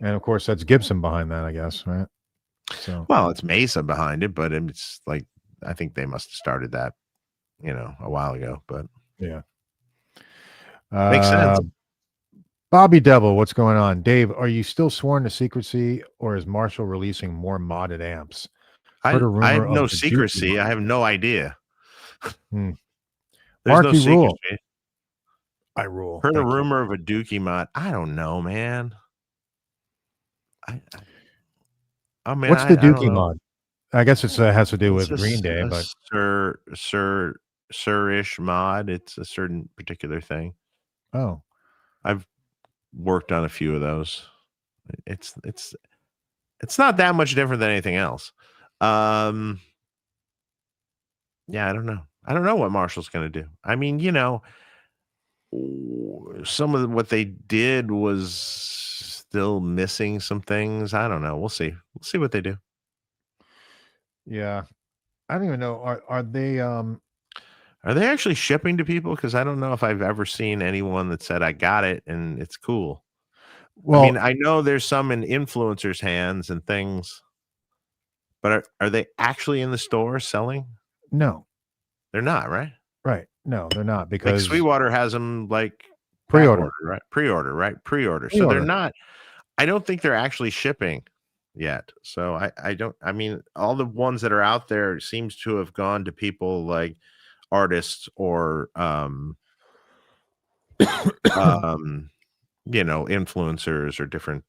And of course, that's Gibson behind that, I guess, right? So,
well, it's Mesa behind it, but it's like I think they must have started that, a while ago. But
yeah,
makes sense.
Bobby Devil, what's going on? Dave, are you still sworn to secrecy, or is Marshall releasing more modded amps?
I have no secrecy. I have no idea.
There's
Mark, no secrecy. Rule.
I rule.
Heard a rumor of a Dookie mod. I don't know, man.
What's the Dookie mod? I guess it has to do with Green Day, but
Sir-ish mod. It's a certain particular thing.
Oh,
I've worked on a few of those. It's not that much different than anything else. Yeah, I don't know. I don't know what Marshall's going to do. I mean, some of what they did was still missing some things. I don't know. We'll see. We'll see what they do.
Yeah. I don't even know. Are they
actually shipping to people? Because I don't know if I've ever seen anyone that said I got it and it's cool. Well, I mean, I know there's some in influencers' hands and things, but are they actually in the store selling?
No,
they're not, right?
Right. No, they're not, because
Sweetwater has them like
pre-order,
right? Pre-order. So they're not. I don't think they're actually shipping yet. So I don't. I mean, all the ones that are out there seems to have gone to people like artists or influencers or different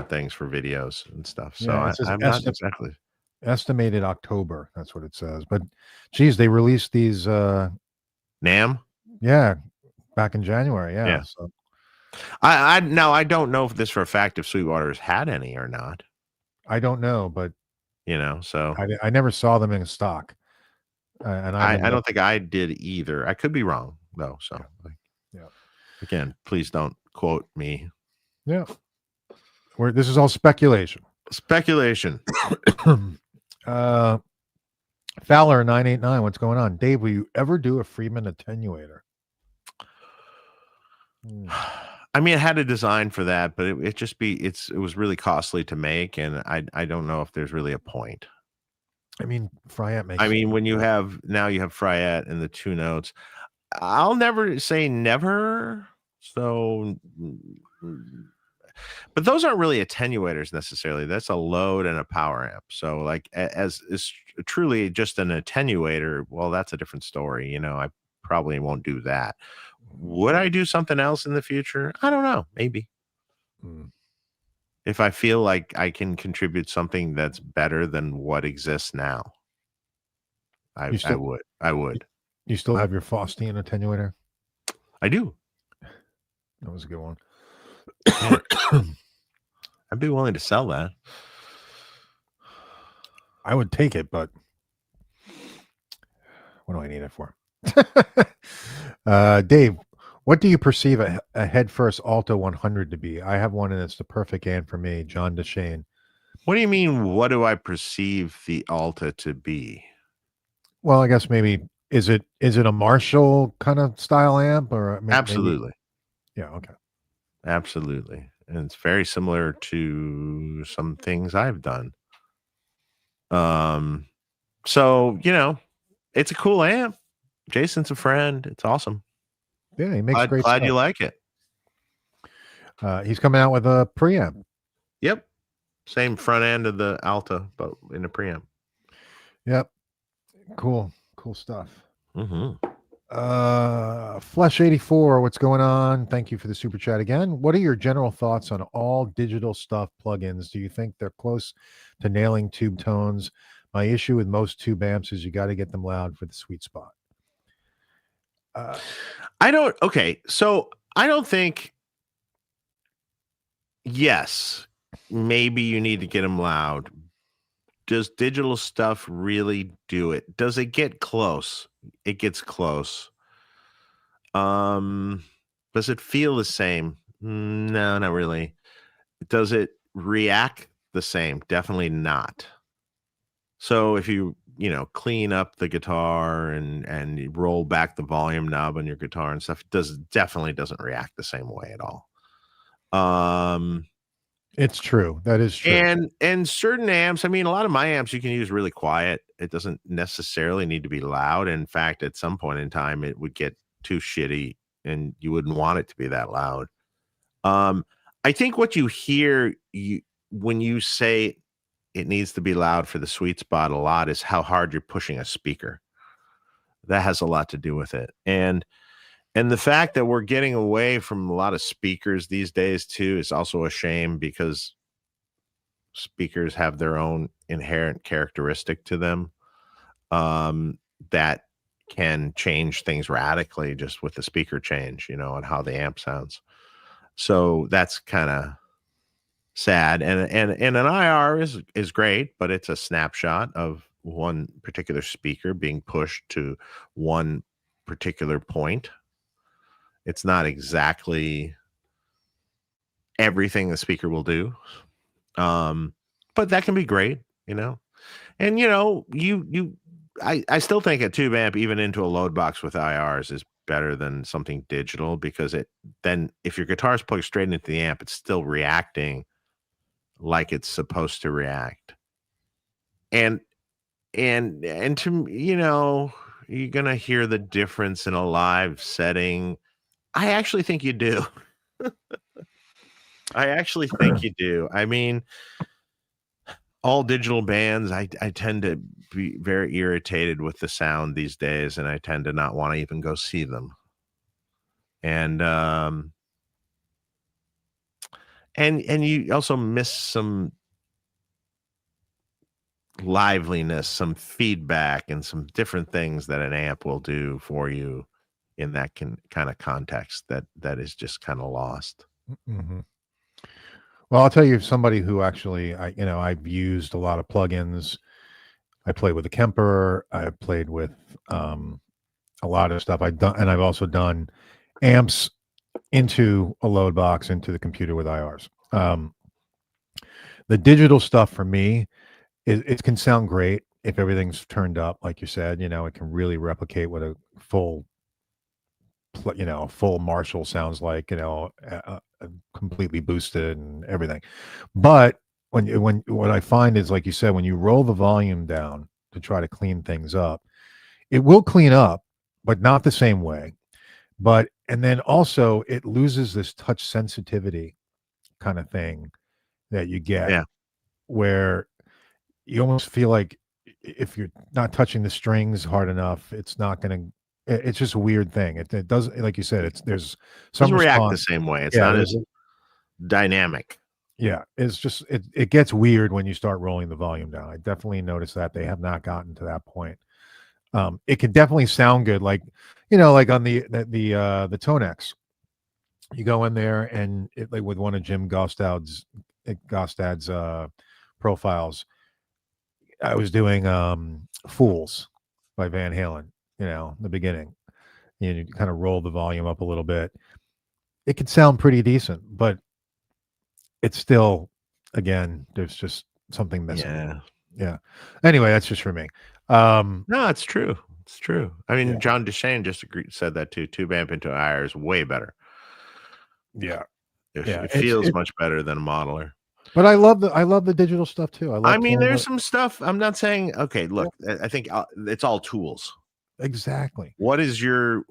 things for videos and stuff. So I'm not exactly
estimated October. That's what it says. But geez, they released these
NAMM.
Yeah, back in January. Yeah. So
I don't know if this for a fact if Sweetwater's had any or not.
I don't know, but
so
I never saw them in stock. And
I don't think I did either. I could be wrong though. So
yeah.
Again, please don't quote me.
Yeah. This is all speculation. Fowler 989, what's going on? Dave, will you ever do a Friedman attenuator?
I mean, I had a design for that, but it was really costly to make, and I don't know if there's really a point.
I mean, Fryette makes.
I mean, when you have Fryette and the two notes, I'll never say never. So, but those aren't really attenuators necessarily. That's a load and a power amp. So, like, as is truly just an attenuator, well, that's a different story. I probably won't do that. Would I do something else in the future? I don't know. Maybe. If I feel like I can contribute something that's better than what exists now, I would.
You still have your Faustian attenuator?
I do.
That was a good one.
I'd be willing to sell that.
I would take it, but what do I need it for? Dave, what do you perceive a Headfirst Alta 100 to be? I have one, and it's the perfect amp for me. John DeShane.
What do you mean? What do I perceive the Alta to be?
Well, I guess maybe is it a Marshall kind of style amp, or
absolutely?
Yeah. Okay.
Absolutely, and it's very similar to some things I've done. So it's a cool amp. Jason's a friend. It's awesome.
Yeah, he makes great
glad
stuff.
You like it.
He's coming out with a preamp.
Yep. Same front end of the Alta, but in a preamp.
Yep. Cool stuff.
Mm-hmm.
Flesh 84, what's going on? Thank you for the super chat again. What are your general thoughts on all digital stuff plugins? Do you think they're close to nailing tube tones? My issue with most tube amps is you got to get them loud for the sweet spot.
I don't. Okay, so I don't think. Yes, maybe you need to get them loud. Does digital stuff really do it? Does it get close? It gets close. Does it feel the same? No, not really. Does it react the same? Definitely not. So if you clean up the guitar and you roll back the volume knob on your guitar and stuff, definitely doesn't react the same way at all.
It's true. That is true.
And certain amps, I mean, a lot of my amps you can use really quiet. It doesn't necessarily need to be loud. In fact, at some point in time, it would get too shitty, and you wouldn't want it to be that loud. I think what you hear when you say it needs to be loud for the sweet spot a lot is how hard you're pushing a speaker. That has a lot to do with it. And the fact that we're getting away from a lot of speakers these days too is also a shame, because speakers have their own inherent characteristic to them that can change things radically just with the speaker change, and how the amp sounds. So that's kind of sad. And an IR is great, but it's a snapshot of one particular speaker being pushed to one particular point. It's not exactly everything the speaker will do. But that can be great, And I still think a tube amp, even into a load box with IRs, is better than something digital, because then if your guitar is plugged straight into the amp, it's still reacting like it's supposed to react. And to you're gonna hear the difference in a live setting. I actually think you do. I actually think you do. I mean, all digital bands, I tend to be very irritated with the sound these days, and I tend to not want to even go see them. And you also miss some liveliness, some feedback, and some different things that an amp will do for you in that kind of context that is just kind of lost.
Mm-hmm. Well, I'll tell you, somebody who actually, I've used a lot of plugins. I played with a Kemper. I played with a lot of stuff. I've also done amps into a load box into the computer with IRs. The digital stuff for me, it can sound great if everything's turned up, like you said. It can really replicate what a full Marshall sounds like. Completely boosted and everything. But what I find is, like you said, when you roll the volume down to try to clean things up, it will clean up, but not the same way. And then also it loses this touch sensitivity kind of thing that you get, where you almost feel like if you're not touching the strings hard enough, it's not going to. It's just a weird thing. It does, like you said, there's some
doesn't react the same way. It's not as dynamic.
Yeah, it's just it gets weird when you start rolling the volume down. I definitely noticed that they have not gotten to that point. It can definitely sound good, like like on the Tonex. You go in there and like with one of Jim Gostad's profiles. I was doing Fools by Van Halen, in the beginning. You kind of roll the volume up a little bit. It can sound pretty decent, but it's still, again, there's just something missing. Yeah. Anyway, that's just for me.
No, it's true. It's true. I mean, John Duchesne just said that too. Tube amp into IR is way better.
Yeah.
It feels much better than a modeler.
But I love the digital stuff too.
I mean, there's some stuff. I'm not saying, okay, look, I think it's all tools.
Exactly.
What is your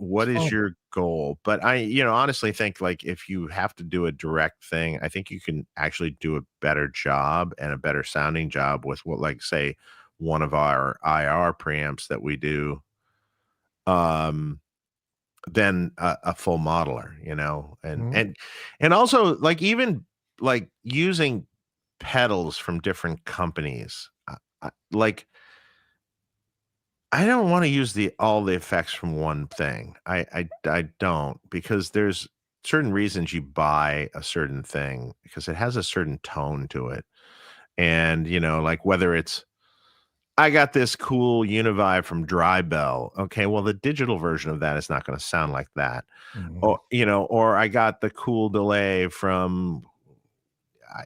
goal? But I, honestly think, like, if you have to do a direct thing, I think you can actually do a better job and a better sounding job with like, say, one of our IR preamps that we do, than a full modeler, and also, like, even like using pedals from different companies. I don't want to use all the effects from one thing. I don't, because there's certain reasons you buy a certain thing because it has a certain tone to it. And, like whether it's, I got this cool Univibe from Drybell. Okay, well, the digital version of that is not going to sound like that. Or, or I got the cool delay from,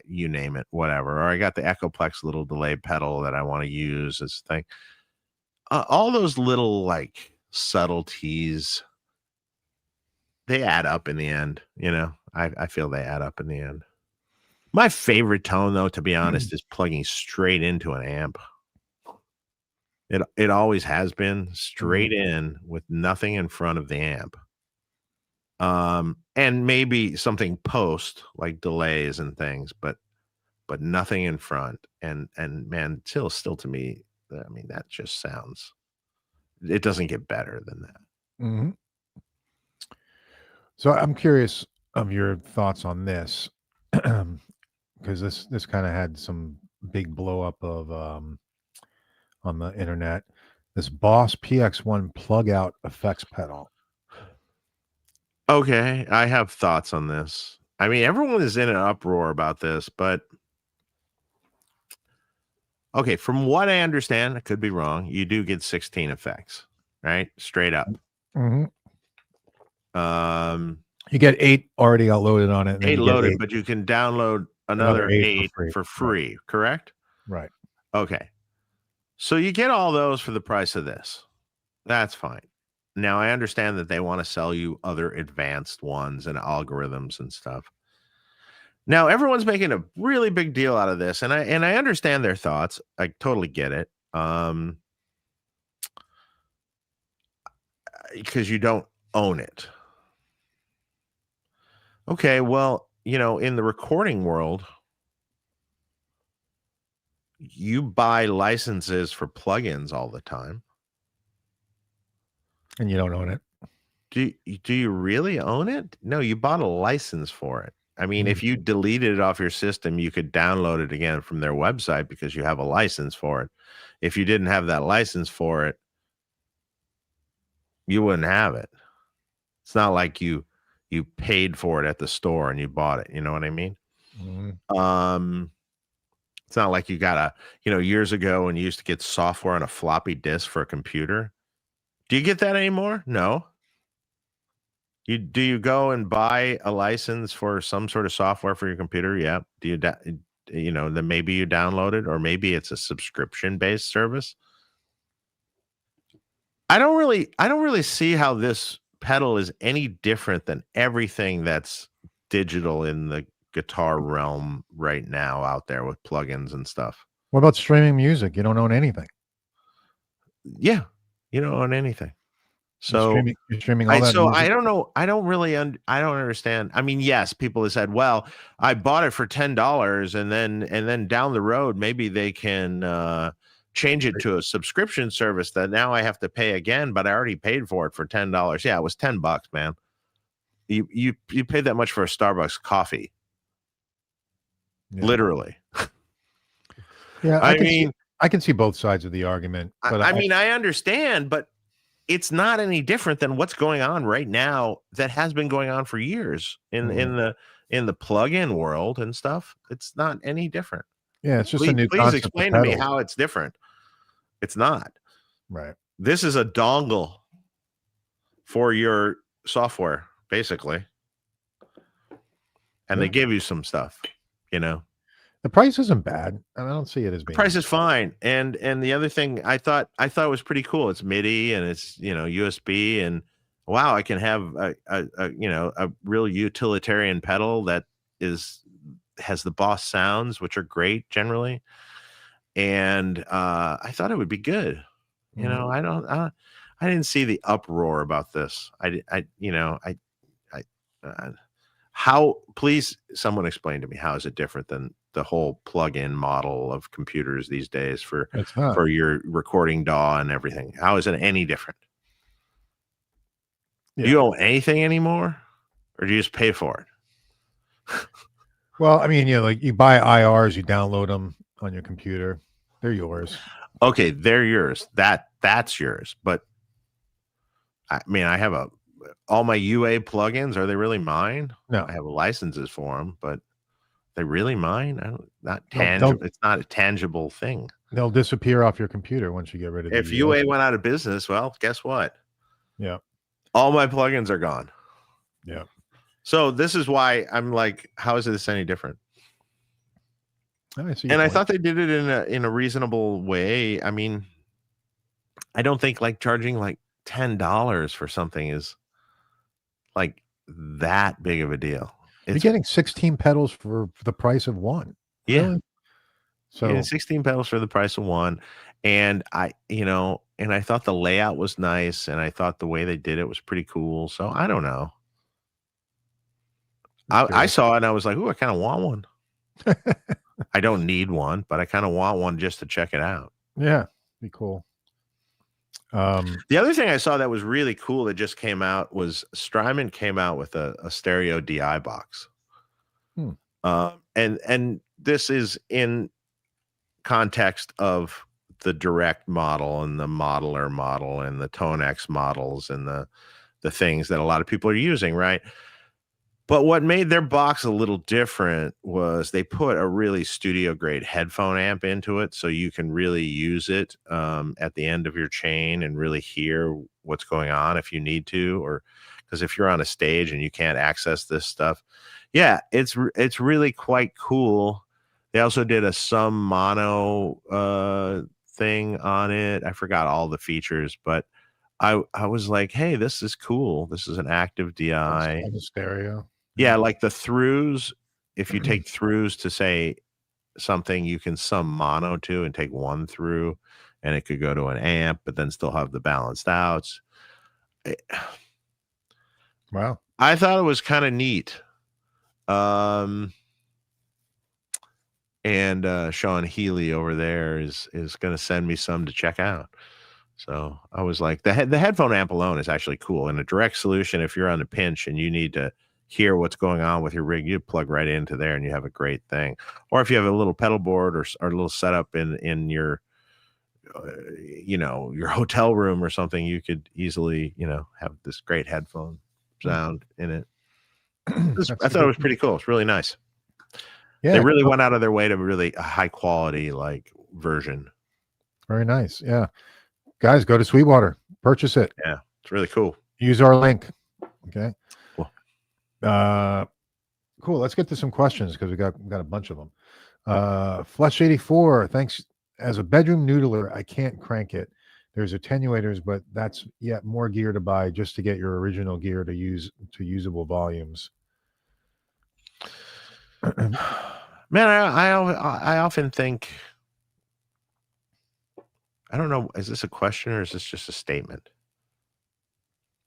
you name it, whatever. Or I got the Echoplex little delay pedal that I want to use as a thing. All those little like subtleties, they add up in the end. I feel they add up in the end. My favorite tone, though, to be honest, is plugging straight into an amp. It always has been straight in with nothing in front of the amp. And maybe something post like delays and things, but nothing in front. And man, still to me, I mean, that just sounds, it doesn't get better than that.
So I'm curious of your thoughts on this, because this kind of had some big blow up of on the internet. This Boss PX1 plug out effects pedal.
Okay, I have thoughts on this. I mean, everyone is in an uproar about this, but okay, from what I understand, I could be wrong, you do get 16 effects, right? Straight up.
You get 8 already loaded on it. And
8 loaded, but you can download another 8 for free,
right.
Correct?
Right.
Okay. So you get all those for the price of this. That's fine. Now, I understand that they want to sell you other advanced ones and algorithms and stuff. Now, everyone's making a really big deal out of this, and I understand their thoughts. I totally get it. Because you don't own it. Okay, well, in the recording world, you buy licenses for plugins all the time.
And you don't own it.
Do you really own it? No, you bought a license for it. I mean, if you deleted it off your system, you could download it again from their website because you have a license for it. If you didn't have that license for it, you wouldn't have it. It's not like you paid for it at the store and you bought it. You know what I mean? It's not like you got years ago when you used to get software on a floppy disk for a computer. Do you get that anymore? No. Do you go and buy a license for some sort of software for your computer? Yeah. Do you then maybe you download it, or maybe it's a subscription-based service. I don't really see how this pedal is any different than everything that's digital in the guitar realm right now out there with plugins and stuff.
What about streaming music? You don't own anything.
Yeah, you don't own anything. So
you're streaming all that.
So music? I don't know. I don't understand. I mean, yes, people have said, well, I bought it for $10 and then down the road, maybe they can change it to a subscription service that now I have to pay again, but I already paid for it for $10. Yeah, it was $10, man. You paid that much for a Starbucks coffee. Yeah. Literally.
Yeah, I can see both sides of the argument. But
I mean, I understand, but it's not any different than what's going on right now that has been going on for years in the plug-in world and stuff. It's not any different.
Yeah, it's just a new
concept. Please explain to me how it's different. It's not.
Right.
This is a dongle for your software, basically. And they give you some stuff,
The price isn't bad. I don't see it as being.
The price is fine. And the other thing I thought was pretty cool. It's MIDI and it's USB, and wow, I can have a real utilitarian pedal that has the Boss sounds, which are great generally. And I thought it would be good. I didn't see the uproar about this. How, please, someone explain to me, how is it different than the whole plug-in model of computers these days for your recording DAW and everything? How is it any different? Yeah. Do you own anything anymore, or do you just pay for it?
Well, I mean, like you buy IRs, you download them on your computer. They're yours.
Okay, they're yours. That's yours. But I mean, I have a all my UA plugins, are they really mine?
No.
I have licenses for them, but they really mine? Not
They'll-
tangible. It's not a tangible thing.
They'll disappear off your computer once you get rid of
If
the
UA went out of business, well, guess what?
Yeah.
All my plugins are gone.
Yeah.
So this is why I'm like, how is this any different?
I see.
And I thought they did it in a reasonable way. I mean, I don't think like charging like $10 for something is like that big of a deal.
You're getting 16 pedals for the price of one.
Yeah.
Really? So
16 pedals for the price of one. And I thought the layout was nice, and I thought the way they did it was pretty cool. So I don't know. I saw it and I was like, ooh, I kind of want one. I don't need one, but I kind of want one just to check it out.
Yeah, be cool.
The other thing I saw that was really cool that just came out was Strymon came out with a stereo DI box. And this is in context of the direct model and the modeler model and the Tone X models and the things that a lot of people are using, right? But what made their box a little different was they put a really studio grade headphone amp into it, so you can really use it at the end of your chain and really hear what's going on if you need to, or because if you're on a stage and you can't access this stuff, yeah, it's really quite cool. They also did a some mono thing on it. I forgot all the features, but I was like, hey, this is cool. This is an active DI.
It's stereo.
Yeah, like the throughs. If you take throughs to say something, you can sum mono to and take one through, and it could go to an amp, but then still have the balanced outs.
Wow.
I thought it was kind of neat. And Sean Healy over there is going to send me some to check out. So I was like, the headphone amp alone is actually cool. And a direct solution, if you're on a pinch and you need to hear what's going on with your rig, you plug right into there and you have a great thing. Or if you have a little pedal board or a little setup in your your hotel room or something, you could easily have this great headphone sound in it. I thought it was pretty cool. It's really nice. Yeah, they really went out of their way to really a high quality like version.
Very nice. Yeah, guys, go to Sweetwater, purchase it.
Yeah, it's really cool.
Use our link. Okay.
Cool.
Cool. Let's get to some questions because we got a bunch of them. Flush 84. Thanks. As a bedroom noodler, I can't crank it. There's attenuators, but that's yet more gear to buy just to get your original gear to use to usable volumes.
Man, I often think, I don't know, is this a question or is this just a statement?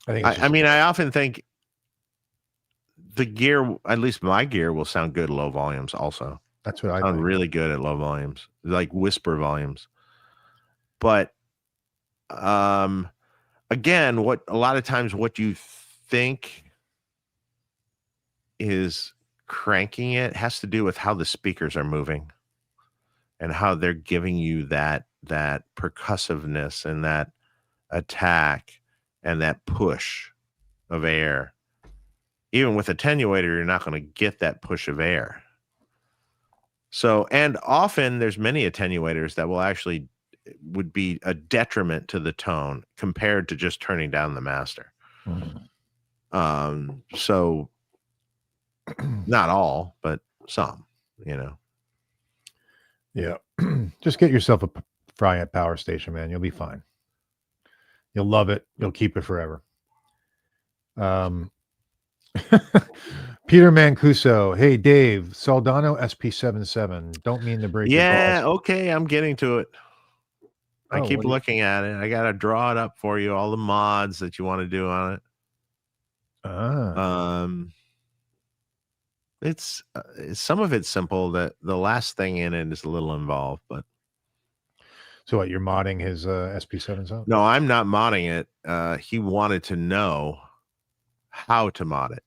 I often think the gear, at least my gear, will sound good at low volumes also.
That's what I
sound
think.
Really good at low volumes, like whisper volumes. But again, what a lot of times what you think is cranking it has to do with how the speakers are moving and how they're giving you that percussiveness and that attack and that push of air. Even with attenuator, you're not going to get that push of air. So, and often there's many attenuators that will actually would be a detriment to the tone compared to just turning down the master. So not all, but some,
Yeah. Just get yourself a Fryant power station, man. You'll be fine. You'll love it. You'll keep it forever. Peter Mancuso. Hey, Dave, Soldano SP77. Don't mean to break your balls.
Okay. I'm getting to it. I keep looking at it. I got to draw it up for you. All the mods that you want to do on it. It's some of it's simple. That the last thing in it is a little involved, but.
So what, you're modding his SP7
No, I'm not modding it. He wanted to know how to mod it.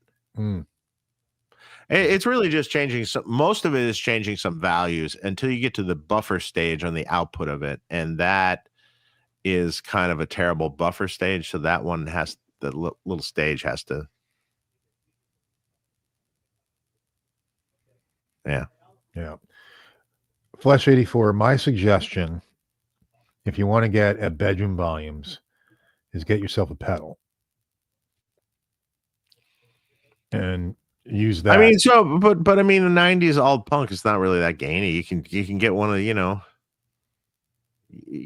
It's really just changing most of it is changing some values until you get to the buffer stage on the output of it, and that is kind of a terrible buffer stage. So that one little stage has to. Yeah.
Flesh 84. My suggestion, if you want to get at bedroom volumes, is get yourself a pedal and use that.
I mean, but I mean, the '90s alt punk is not really that gainy. You can get one of you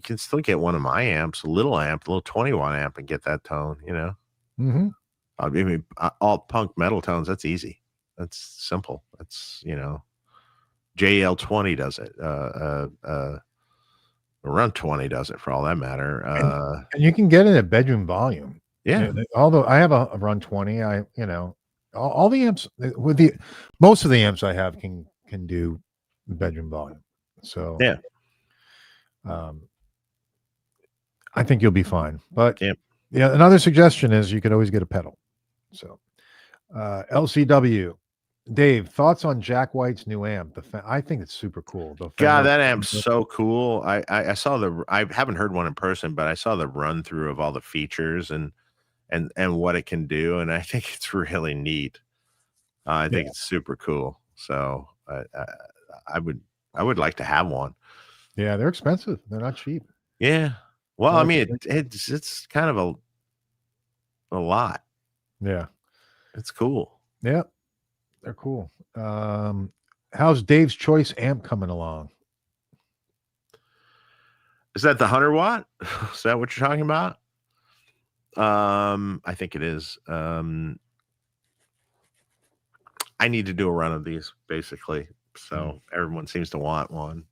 can still get one of my amps, a little 20-watt amp, and get that tone.
Mm-hmm.
I mean, alt punk metal tones. That's easy. That's simple. That's JL20 does it. Runt 20 does it for all that matter.
And you can get it at bedroom volume.
Yeah.
Although I have a Runt 20, all the amps with most of the amps I have can do bedroom volume. So
yeah.
I think you'll be fine. But
yeah,
another suggestion is you could always get a pedal. So LCW. Dave, thoughts on Jack White's new amp? I think it's super cool.
God, that amp's so cool. I saw I haven't heard one in person, but I saw the run through of all the features and what it can do, and I think it's really neat. I think it's super cool. So I would like to have one.
Yeah, they're expensive. They're not cheap.
Yeah. Well, I mean, it's kind of a lot.
Yeah.
It's cool.
Yeah. They're cool. How's Dave's Choice amp coming along?
Is that the 100-watt? Is that what you're talking about? I think it is. I need to do a run of these, basically. So everyone seems to want one.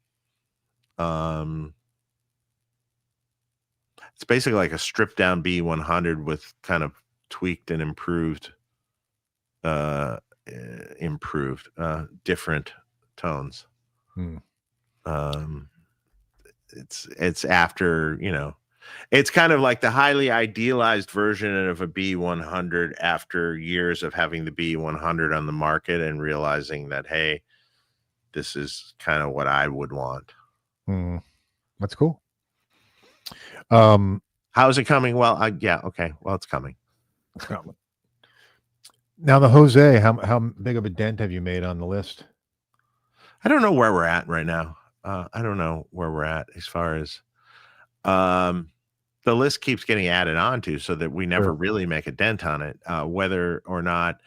It's basically like a stripped down B100 with kind of tweaked and improved different tones. It's after, it's kind of like the highly idealized version of a B100 after years of having the B100 on the market and realizing that, hey, this is kind of what I would want.
That's cool.
How's it coming? Well, yeah, okay. Well, it's coming.
Now the Jose, how big of a dent have you made on the list?
I don't know where we're at right now. I don't know where we're at as far as the list keeps getting added on to, so that we never really make a dent on it. Whether or not,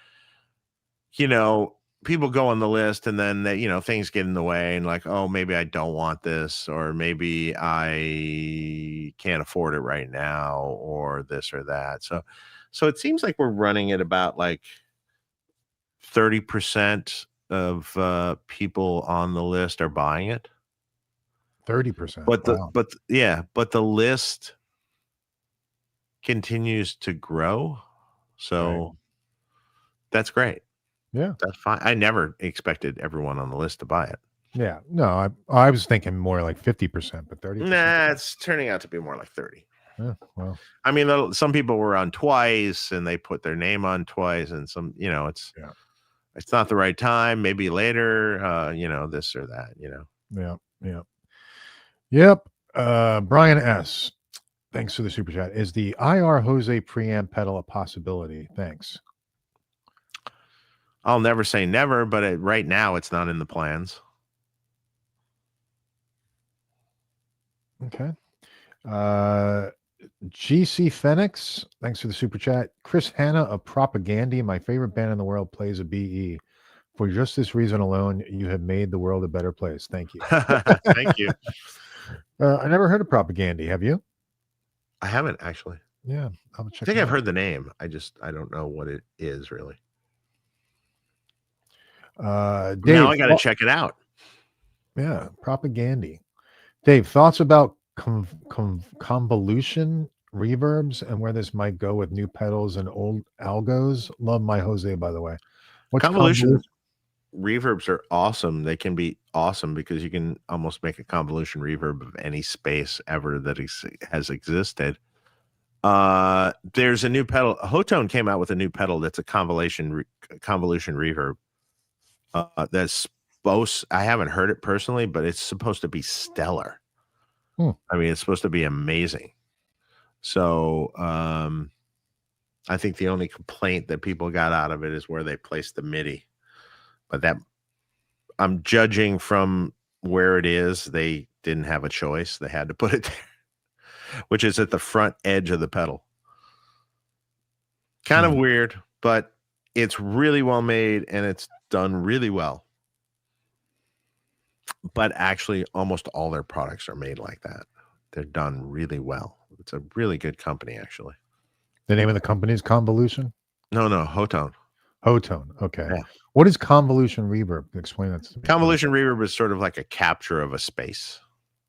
people go on the list and then things get in the way and like, oh, maybe I don't want this, or maybe I can't afford it right now, or this or that. So it seems like we're running at about like 30% of people on the list are buying it.
30%.
But the list continues to grow. So that's great.
Yeah.
That's fine. I never expected everyone on the list to buy it.
Yeah. No, I was thinking more like 50%, but 30%.
Nah, it's turning out to be more like 30.
Yeah, well,
I mean, some people were on twice and they put their name on twice, and some, it's not the right time. Maybe later, this or that,
Yeah. Yep. Brian S. Thanks for the super chat. Is the IR Jose preamp pedal a possibility? Thanks.
I'll never say never, but right now it's not in the plans.
Okay. GC Phoenix, thanks for the super chat. Chris Hanna of Propaganda, my favorite band in the world, plays a BE. For just this reason alone, you have made the world a better place. Thank you.
Thank you.
I never heard of Propaganda. Have you?
I haven't, actually.
Yeah,
I think I've heard the name. I don't know what it is really.
Dave,
now I got to check it out.
Yeah, Propaganda. Dave, thoughts about convolution reverbs and where this might go with new pedals and old algos? Love my Jose, by the way.
What's convolution? Reverbs are awesome. They can be awesome because you can almost make a convolution reverb of any space ever that has existed. There's a new pedal. Hotone came out with a new pedal that's a convolution reverb. That's supposed, I haven't heard it personally, but it's supposed to be stellar. I mean, it's supposed to be amazing. So I think the only complaint that people got out of it is where they placed the MIDI. But that, I'm judging from where it is, they didn't have a choice. They had to put it there, which is at the front edge of the pedal. Kind of weird, but it's really well made and it's done really well. But actually, almost all their products are made like that. They're done really well. It's a really good company, actually.
The name of the company is Convolution?
No, Hotone.
Hotone. Okay.
Yeah.
What is convolution reverb? Explain that to me.
Convolution reverb is sort of like a capture of a space.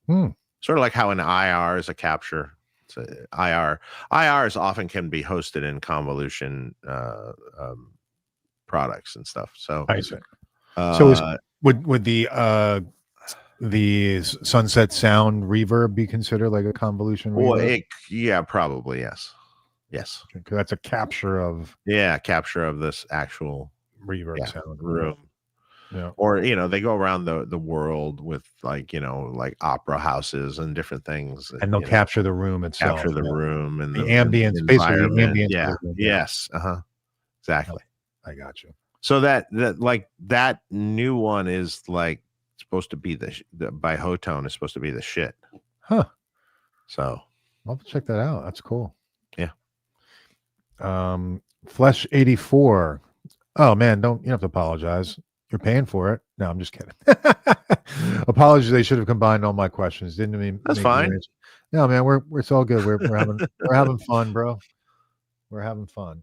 Sort of like how an IR is a capture. It's a IR. IRs often can be hosted in convolution products and stuff. So
I see. So would the Sunset Sound reverb be considered like a convolution reverb?
Well, yeah, probably yes. Yes,
because that's a capture of
this actual
reverb sound
room.
Yeah.
Or they go around the world with like opera houses and different things,
and they'll capture the room itself,
capture the room and
the ambience, basically the ambience.
Yeah. Yes. Exactly.
I got you.
So that new one is like supposed to be the by Hotone is supposed to be the shit.
Huh.
So
I'll have to check that out. That's cool.
Yeah.
Flesh 84. Oh man, you don't have to apologize. You're paying for it. No, I'm just kidding. Apologies. They should have combined all my questions. Didn't mean
that's fine.
No, man, it's all good. We're having fun, bro. We're having fun.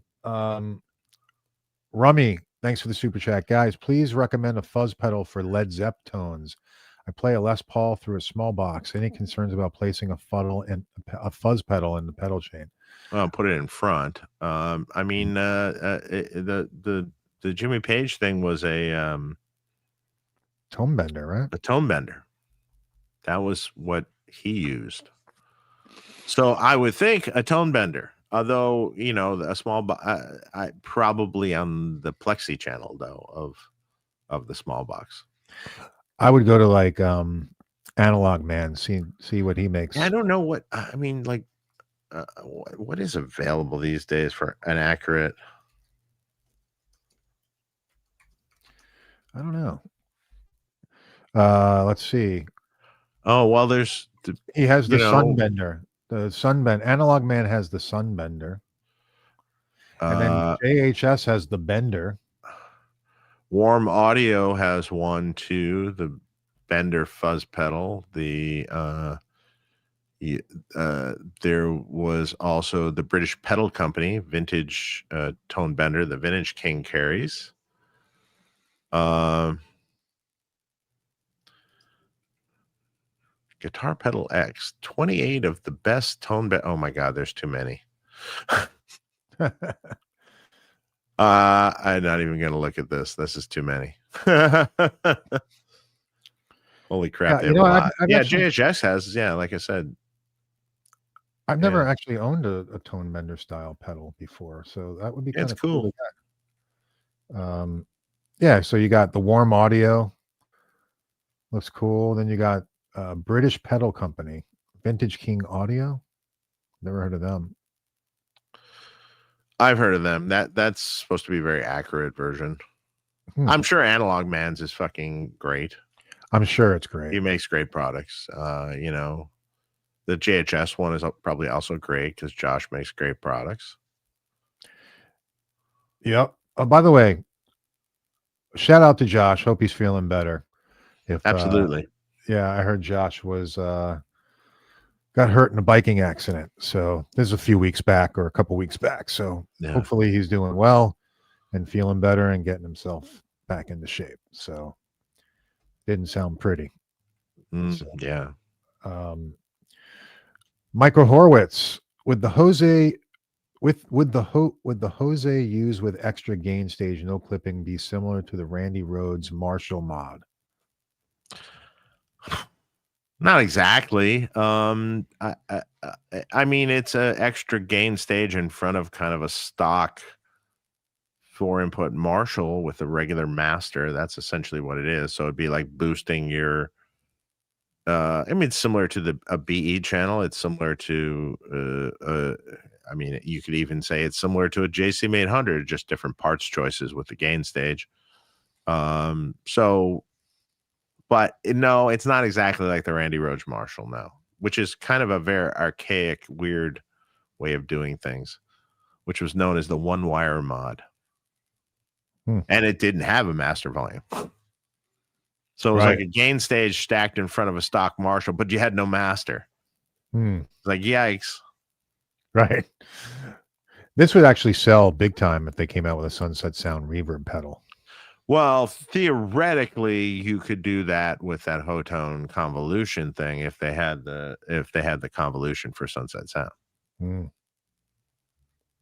Rummy, thanks for the super chat, guys. Please recommend a fuzz pedal for Led Zepp tones. I play a Les Paul through a small box. Any concerns about placing a fuzz pedal in the pedal chain?
I'll put it in front. I mean, the Jimmy Page thing was a
tone bender, right?
A tone bender. That was what he used. So I would think a tone bender, although a small, I probably on the plexi channel though of the small box.
I would go to like Analog Man, see what he makes.
I don't know what I mean. Like, what is available these days for an accurate?
I don't know. Let's see.
Oh well,
he has the Sunbender. The Sunbend Analog Man has the Sunbender, and then JHS has the Bender.
Warm Audio has one too. The Bender fuzz pedal. There was also the British Pedal Company vintage tone bender. The Vintage King carries. Guitar Pedal X, 28 of the best tone bend. Oh my God, there's too many. I'm not even going to look at this. This is too many. Holy crap. JHS has, like I said.
I've never actually owned a tone bender style pedal before, so that would be kind of cool. So you got the Warm Audio. Looks cool. Then you got British Pedal Company, Vintage King Audio. Never heard of them.
I've heard of them. That's supposed to be a very accurate version. I'm sure Analog Man's is fucking great.
I'm sure it's great.
He makes great products. The JHS one is probably also great because Josh makes great products.
Yep. By the way, shout out to Josh. Hope he's feeling better.
Absolutely.
I heard Josh was got hurt in a biking accident. So this is a few weeks back or a couple weeks back. So hopefully he's doing well and feeling better and getting himself back into shape. So didn't sound pretty.
Yeah.
Micro Horwitz with the Jose with the Jose used with extra gain stage, no clipping, be similar to the Randy Rhoads Marshall mod?
Not exactly. I mean, it's an extra gain stage in front of kind of a stock 4-input Marshall with a regular master. That's essentially what it is. So it'd be like boosting your. I mean, it's similar to a BE channel. It's similar to. I mean, you could even say it's similar to a JCM 800, just different parts choices with the gain stage. So, but no, it's not exactly like the Randy Roach Marshall, no, which is kind of a very archaic, weird way of doing things, which was known as the one wire mod. And it didn't have a master volume. So it was like a gain stage stacked in front of a stock Marshall, but you had no master. It's like, yikes.
Right. This would actually sell big time if they came out with a Sunset Sound reverb pedal.
Well, theoretically, you could do that with that Hotone Convolution thing if they had the Convolution for Sunset Sound.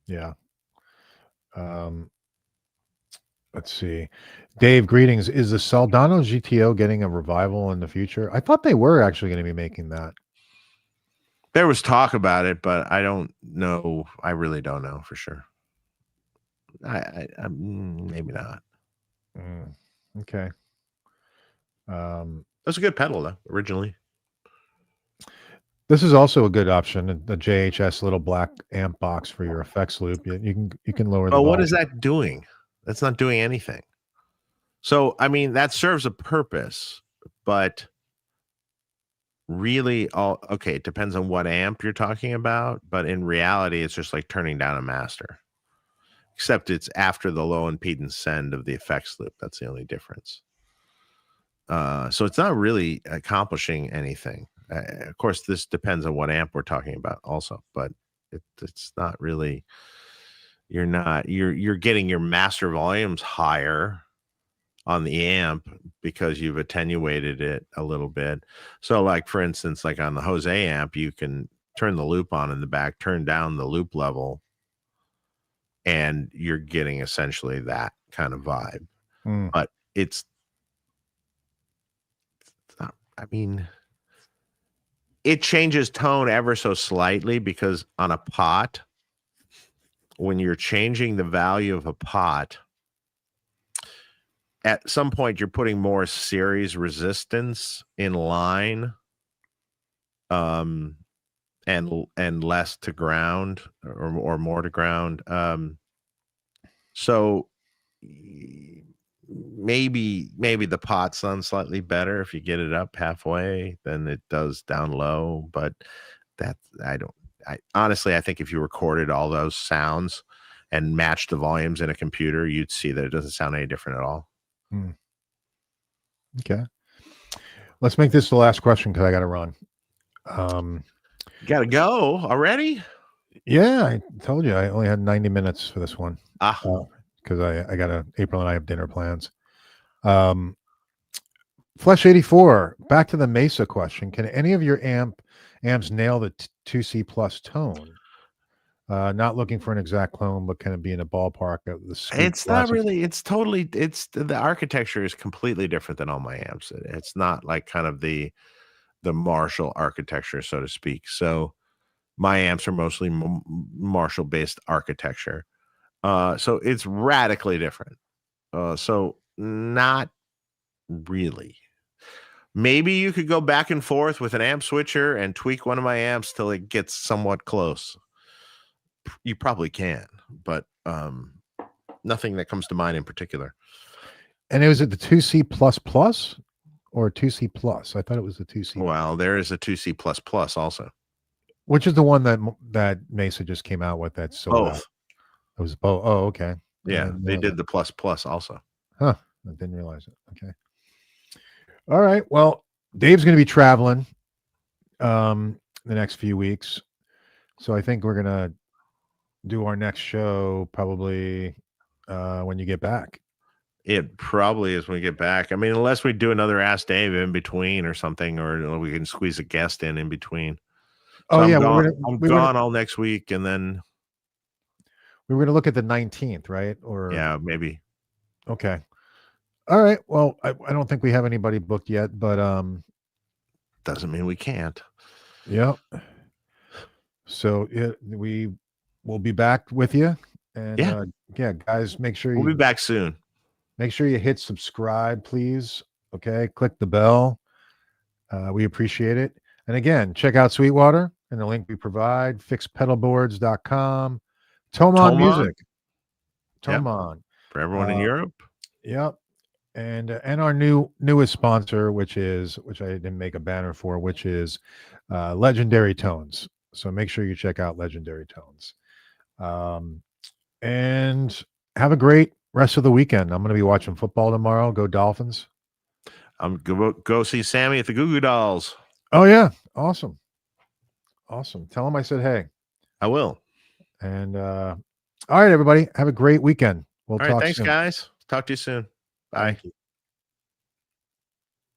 Yeah. Let's see. Dave, greetings. Is the Soldano GTO getting a revival in the future? I thought they were actually going to be making that.
There was talk about it, but I don't know. I really don't know for sure. I maybe not.
Okay.
That's a good pedal though, originally.
This is also a good option. The JHS little black amp box for your effects loop. You can lower the volume.
What is that doing? That's not doing anything. So, I mean, that serves a purpose, but really it depends on what amp you're talking about, but in reality, it's just like turning down a master, except it's after the low impedance send of the effects loop. That's the only difference. So it's not really accomplishing anything. Of course, this depends on what amp we're talking about also, but it's not really, you're getting your master volumes higher on the amp because you've attenuated it a little bit. So like, for instance, like on the Jose amp, you can turn the loop on in the back, turn down the loop level, and you're getting essentially that kind of vibe. But it's not, I mean, it changes tone ever so slightly because on a pot, when you're changing the value of a pot, at some point you're putting more series resistance in line, and less to ground or more to ground. So maybe the pot sounds slightly better if you get it up halfway than it does down low, but honestly, I think if you recorded all those sounds and matched the volumes in a computer, you'd see that it doesn't sound any different at all.
Okay. Let's make this the last question because I got to run.
You got to go already?
Yeah, I told you I only had 90 minutes for this one. Because I got April and I have dinner plans. Flesh 84, back to the Mesa question. Can any of your amps nail the 2C plus tone? Not looking for an exact clone, but can it be in a ballpark of the
It's not really, it's totally, the architecture is completely different than all my amps. It's not like kind of the Marshall architecture, so to speak. So my amps are mostly Marshall based architecture. So it's radically different. So not really. Maybe you could go back and forth with an amp switcher and tweak one of my amps till it gets somewhat close. You probably can, but nothing that comes to mind in particular.
And was it the 2C plus plus or 2C plus? I thought it was the 2C.
Well, there is a 2C plus plus also.
Which is the one that Mesa just came out with? That's
both.
It was both. Oh, okay.
Yeah, they did the plus plus also.
Huh. I didn't realize it. Okay. All right. Well, Dave's going to be traveling the next few weeks. So I think we're going to do our next show probably when you get back.
It probably is when we get back. I mean, unless we do another Ask Dave in between or something, or we can squeeze a guest in between. So I'm gone all next week, and then
we were going to look at the 19th, right? Or
yeah, maybe.
Okay. All right. Well, I don't think we have anybody booked yet, but
doesn't mean we can't.
Yep. So we will be back with you, and yeah, guys, make sure
we'll be back soon.
Make sure you hit subscribe, please. Okay, click the bell. We appreciate it. And again, check out Sweetwater. and the link we provide, fixpedalboards.com, Thomann Music. Thomann.
Yep. For everyone in Europe.
Yep. And our newest sponsor, which I didn't make a banner for, which is Legendary Tones. So make sure you check out Legendary Tones. And have a great rest of the weekend. I'm going to be watching football tomorrow. Go Dolphins.
I'm go see Sammy at the Goo Goo Dolls.
Oh yeah, awesome. Tell him I said hey.
I will.
And all right, everybody, have a great weekend. We'll talk
Thanks,
soon.
guys. Talk to you soon. Bye.